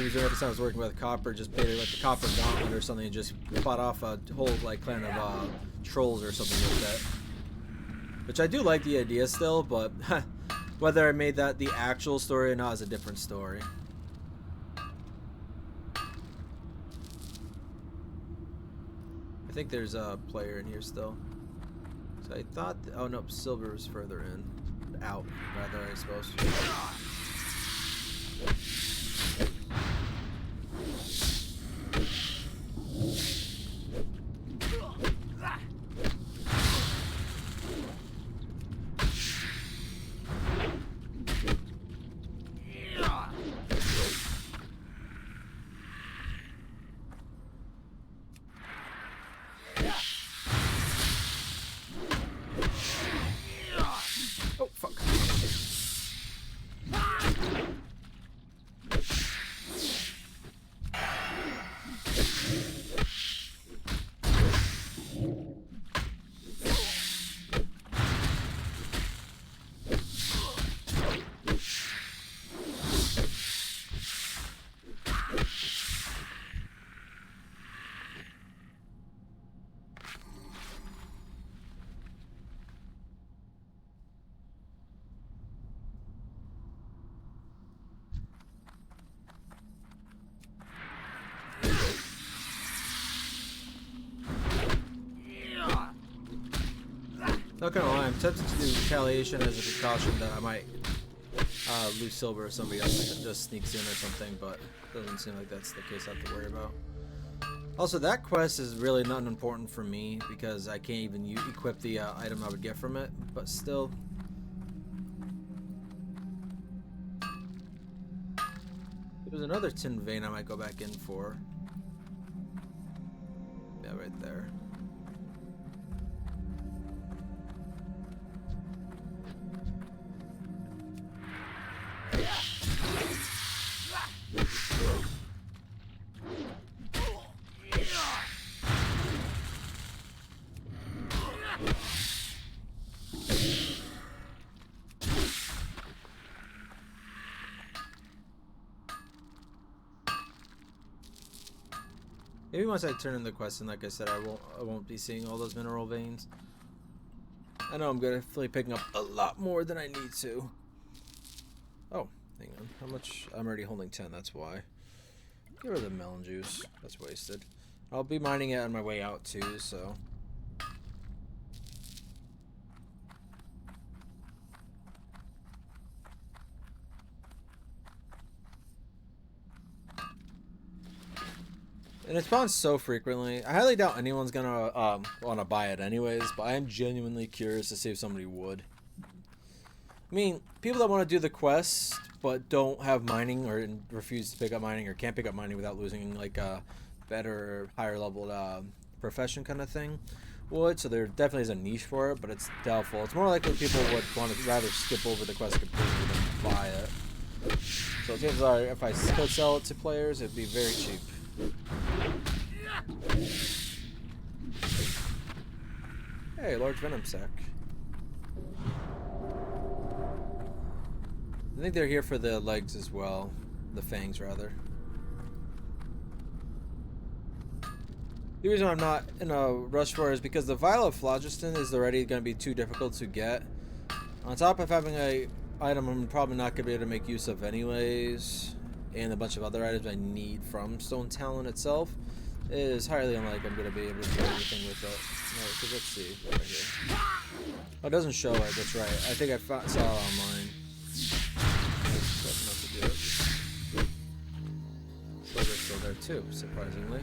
was doing every time was working with copper, just paid like the copper gauntlet or something, and just fought off a whole like clan of trolls or something like that. Which I do like the idea still, but whether I made that the actual story or not is a different story. I think there's a player in here still. So I thought, oh no, silver is further in. Out, rather, I suppose. Not gonna lie, I'm tempted to do retaliation as a precaution that I might lose silver if somebody else just sneaks in or something, but doesn't seem like that's the case I have to worry about. Also, that quest is really not important for me because I can't even equip the item I would get from it, but still. There's another tin vein I might go back in for. Yeah, right there. Maybe once I turn in the quest, and like I said, I won't be seeing all those mineral veins. I know I'm definitely picking up a lot more than I need to. Oh, hang on. How much? I'm already holding 10, that's why. Get rid of the melon juice. That's wasted. I'll be mining it on my way out too, so. And it spawns so frequently. I highly doubt anyone's gonna want to buy it anyways, but I am genuinely curious to see if somebody would. I mean, people that want to do the quest but don't have mining or refuse to pick up mining or can't pick up mining without losing like a better, higher leveled profession kind of thing would. So there definitely is a niche for it, but it's doubtful. It's more likely people would want to rather skip over the quest completely than buy it. So chances are, if I could sell it to players, it'd be very cheap. Hey, large venom sac. I think they're here for the legs as well. The fangs, rather. The reason I'm not in a rush for it is because the vial of phlogiston is already going to be too difficult to get. On top of having a item I'm probably not going to be able to make use of anyways, and a bunch of other items I need from Stonetalon itself. it is highly unlikely I'm going to be able to do anything with it. Alright, so let's see. Right here. Oh, it doesn't show it, that's right. I think I saw it online. That's enough to do it. Silver's still there too, surprisingly.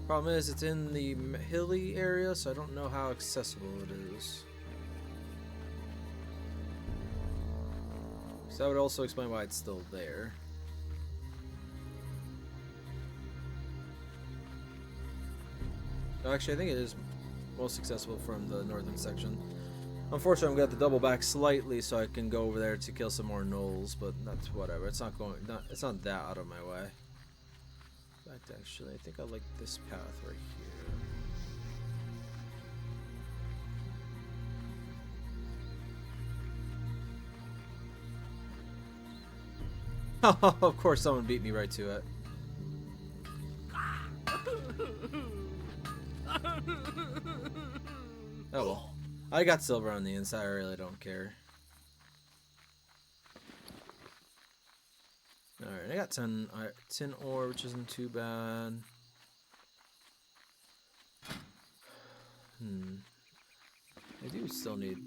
Problem is, it's in the hilly area, so I don't know how accessible it is. So that would also explain why it's still there. Actually, I think it is most accessible from the northern section. Unfortunately, I'm going to have to double back slightly so I can go over there to kill some more gnolls, but that's whatever. It's not that out of my way. In fact, actually, I think I like this path right here. Of course, someone beat me right to it. Oh well. I got silver on the inside, I really don't care. Alright, I got 10 tin ore, which isn't too bad. I do still need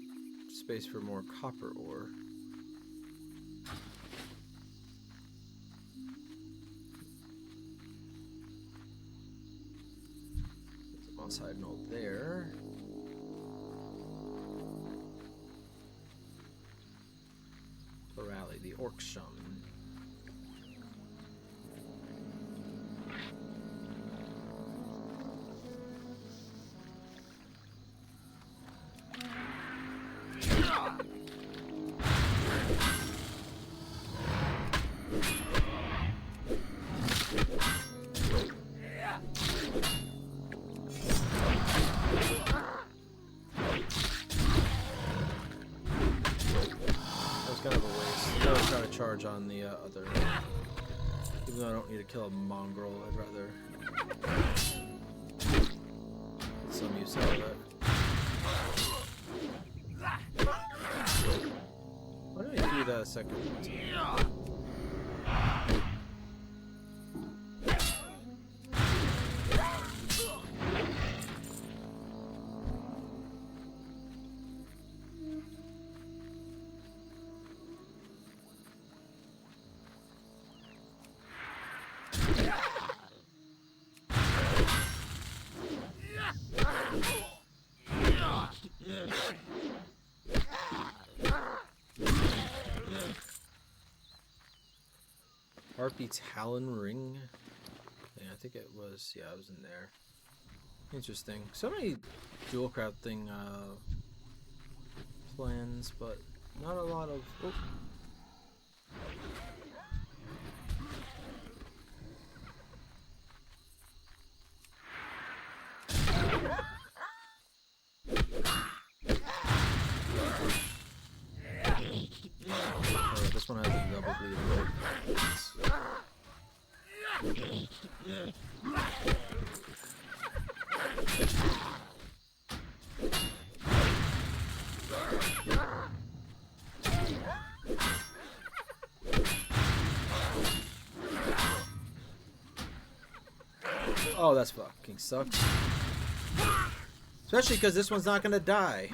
space for more copper ore. Outside node there. Rally, the orc shaman. Charge on the other. Even though I don't need to kill a mongrel, I'd rather get some use out of it. Why don't I do that a second time? Harpy Talon Ring. Yeah, I think it was. Yeah, it was in there. Interesting. So many Jewelcrafting plans, but not a lot of. Oh. This one has a double bleed. Oh, that's fucking sucks. Especially because this one's not gonna die.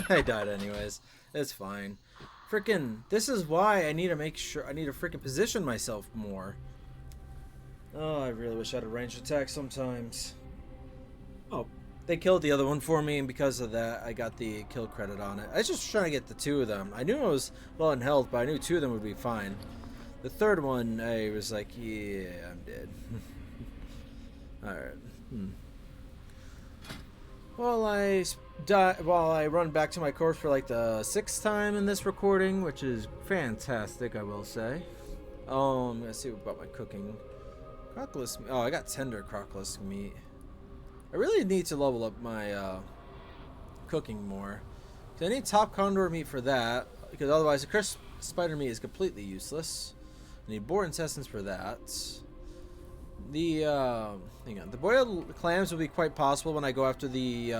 I died anyways. It's fine. Frickin', this is why I need to make sure I need to frickin' position myself more. Oh, I really wish I had a ranged attack sometimes. Oh, they killed the other one for me, and because of that, I got the kill credit on it. I was just trying to get the two of them. I knew I was low in health, but I knew two of them would be fine. The third one, I was like, yeah, I'm dead. Alright. While I run back to my corpse for like the 6th time in this recording, which is fantastic, I will say. Let's see about my cooking. Crockless. Oh, I got tender crockless meat. I really need to level up my cooking more. I need top condor meat for that, because otherwise the crisp spider meat is completely useless. I need boar intestines for that. The hang on. The boiled clams will be quite possible when I go after the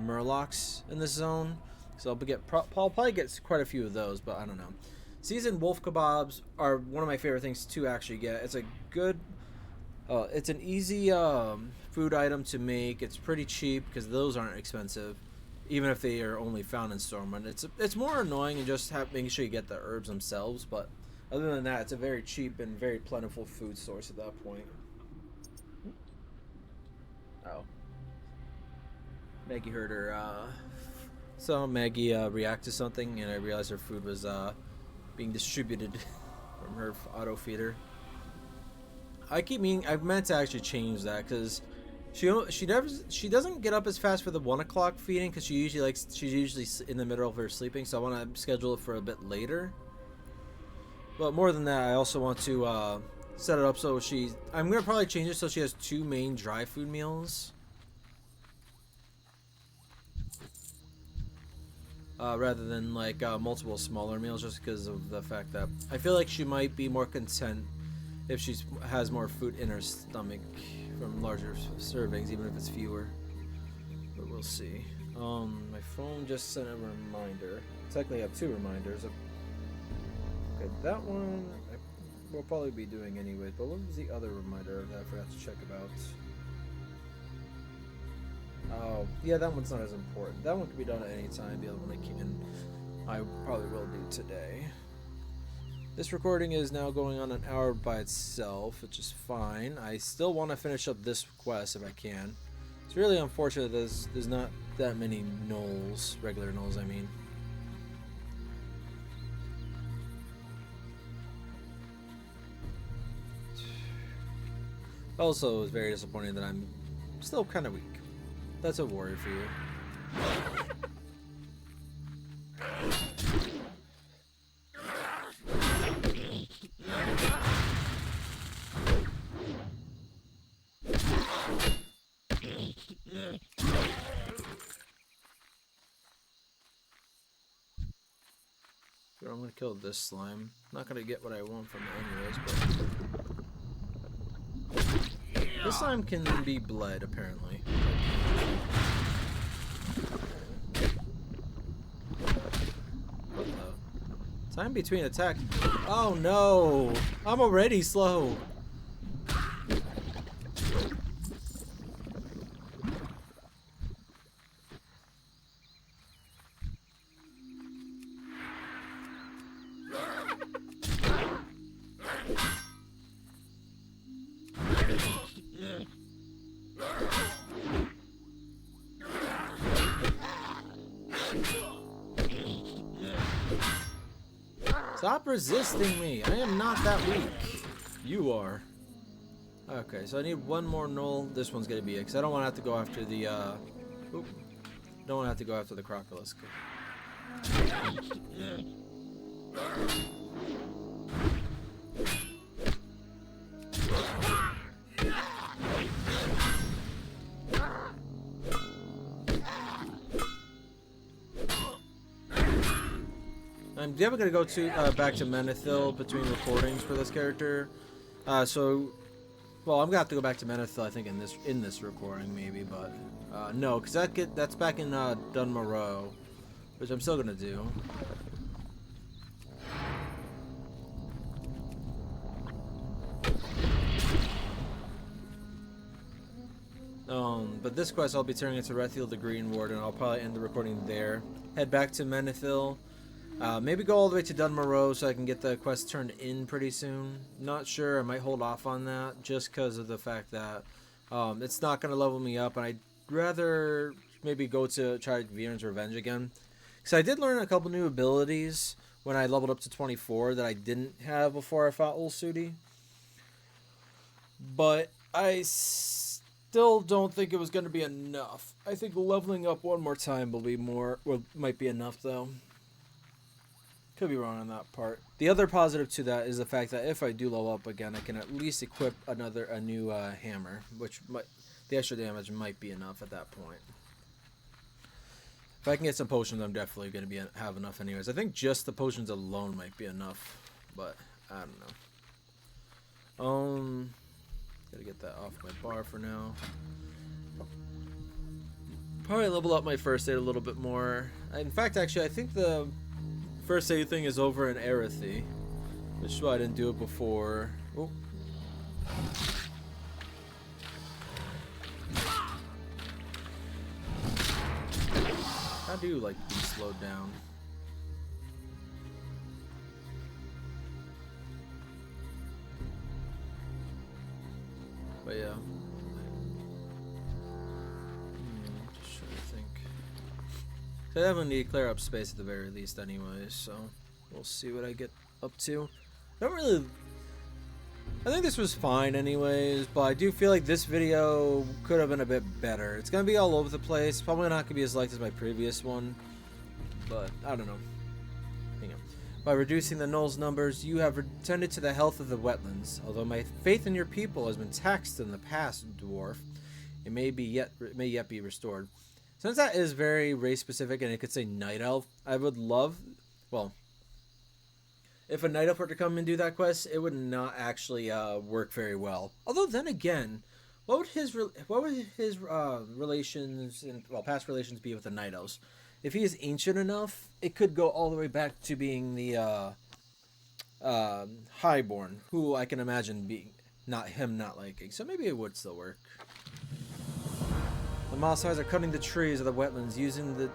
murlocs in this zone, So I'll probably get quite a few of those, but I don't know. Seasoned wolf kebabs are one of my favorite things to actually get. It's a good, it's an easy food item to make. It's pretty cheap because those aren't expensive, even if they are only found in Stormwind. It's more annoying and just making sure you get the herbs themselves, but other than that, it's a very cheap and very plentiful food source at that point. Oh. Maggie heard her, saw Maggie react to something, and I realized her food was being distributed from her auto feeder. I've meant to actually change that because she doesn't get up as fast for the 1 o'clock feeding because she's usually in the middle of her sleeping, so I want to schedule it for a bit later. But more than that, I also want to set it up so I'm gonna probably change it so she has 2 main dry food meals. Rather than like multiple smaller meals, just because of the fact that I feel like she might be more content if she has more food in her stomach from larger servings, even if it's fewer. But we'll see. My phone just sent a reminder. Technically, I have 2 reminders. Okay, that one we'll probably be doing anyways. But what was the other reminder that I forgot to check about? Oh, yeah, that one's not as important. That one can be done at any time. The other one I probably will do today. This recording is now going on an hour by itself, which is fine. I still want to finish up this quest if I can. It's really unfortunate there's not that many gnolls, regular gnolls, I mean. Also, it was very disappointing that I'm still kind of weak. That's a warrior for you. So I'm gonna kill this slime. Not gonna get what I want from it anyways, but this slime can be bled apparently. What the? Time between attacks. Oh no! I'm already slow. Stop resisting me! I am not that weak. You are. Okay, so I need one more null. This one's gonna be it, because I don't want to have to go after the, don't want to have to go after the crocodile. I'm never gonna go back to Menethil between recordings for this character. Well, I'm gonna have to go back to Menethil, I think, in this recording maybe, but no, because that's back in Dun Morogh, which I'm still gonna do. But this quest I'll be turning into Rethiel the Green Ward, and I'll probably end the recording there. Head back to Menethil. Maybe go all the way to Dun Morogh so I can get the quest turned in pretty soon. Not sure. I might hold off on that just because of the fact that it's not going to level me up, and I'd rather maybe go to try Viren's Revenge again. Because I did learn a couple new abilities when I leveled up to 24 that I didn't have before I fought Ulsudi. But I still don't think it was going to be enough. I think leveling up one more time might be enough though. Could be wrong on that part. The other positive to that is the fact that if I do level up again, I can at least equip a new hammer, which the extra damage might be enough at that point. If I can get some potions, I'm definitely going to have enough anyways. I think just the potions alone might be enough, but I don't know. Gotta get that off my bar for now. Probably level up my first aid a little bit more. In fact, actually, I think the first aid thing is over in Arathi, which is why I didn't do it before. Oh. I do like to be slowed down. But yeah. Just trying to think. So I definitely need to clear up space at the very least anyways, so we'll see what I get up to. I think this was fine anyways, but I do feel like this video could have been a bit better. It's going to be all over the place. Probably not going to be as liked as my previous one, but I don't know. Hang on. By reducing the Gnoll's numbers, you have tended to the health of the wetlands. Although my faith in your people has been taxed in the past, dwarf, it may yet be restored. Since that is very race specific and it could say night elf, I would love, well, if a night elf were to come and do that quest, it would not actually work very well. Although then again, what would his relations and past relations be with the night elves? If he is ancient enough, it could go all the way back to being the highborn, who I can imagine being not liking. So maybe it would still work. The Maasais are cutting the trees of the wetlands, using the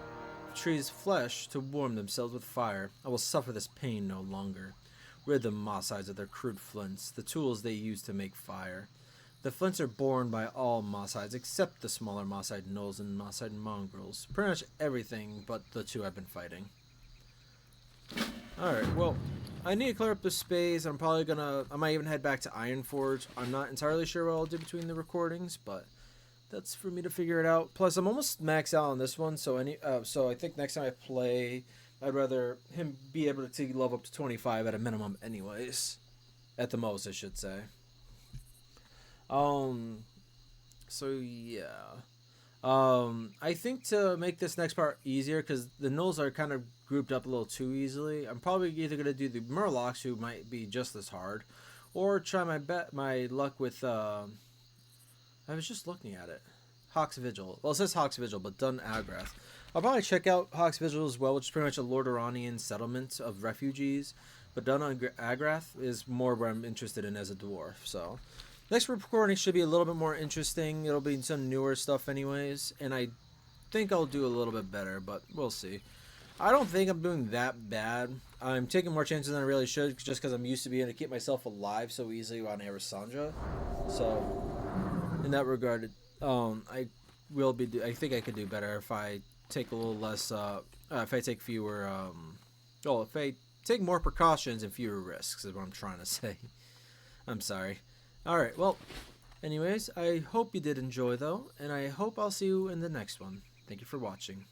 trees' flesh to warm themselves with fire. I will suffer this pain no longer. Rid the Maasais of their crude flints, the tools they use to make fire. The flints are borne by all Maasais except the smaller Maasai gnolls and Maasai mongrels. Pretty much everything but the two I've been fighting. Alright, well, I need to clear up the space. I might even head back to Ironforge. I'm not entirely sure what I'll do between the recordings, but that's for me to figure it out. Plus, I'm almost maxed out on this one, so I think next time I play, I'd rather him be able to level up to 25 at a minimum anyways. At the most, I should say. So yeah. I think to make this next part easier, because the gnolls are kind of grouped up a little too easily, I'm probably either going to do the Murlocs, who might be just as hard, or try my luck with, I was just looking at it. Hawk's Vigil. Well, it says Hawk's Vigil, but Dun Morogh. I'll probably check out Hawk's Vigil as well, which is pretty much a Lordoranian settlement of refugees. But Dun Morogh is more where I'm interested in as a dwarf. So, next recording should be a little bit more interesting. It'll be some newer stuff anyways. And I think I'll do a little bit better, but we'll see. I don't think I'm doing that bad. I'm taking more chances than I really should, just because I'm used to being able to keep myself alive so easily on Arisandra. So, in that regard, I think I could do better if I take a little less, if I take fewer, if I take more precautions and fewer risks is what I'm trying to say. I'm sorry. Alright, well, anyways, I hope you did enjoy though, and I hope I'll see you in the next one. Thank you for watching.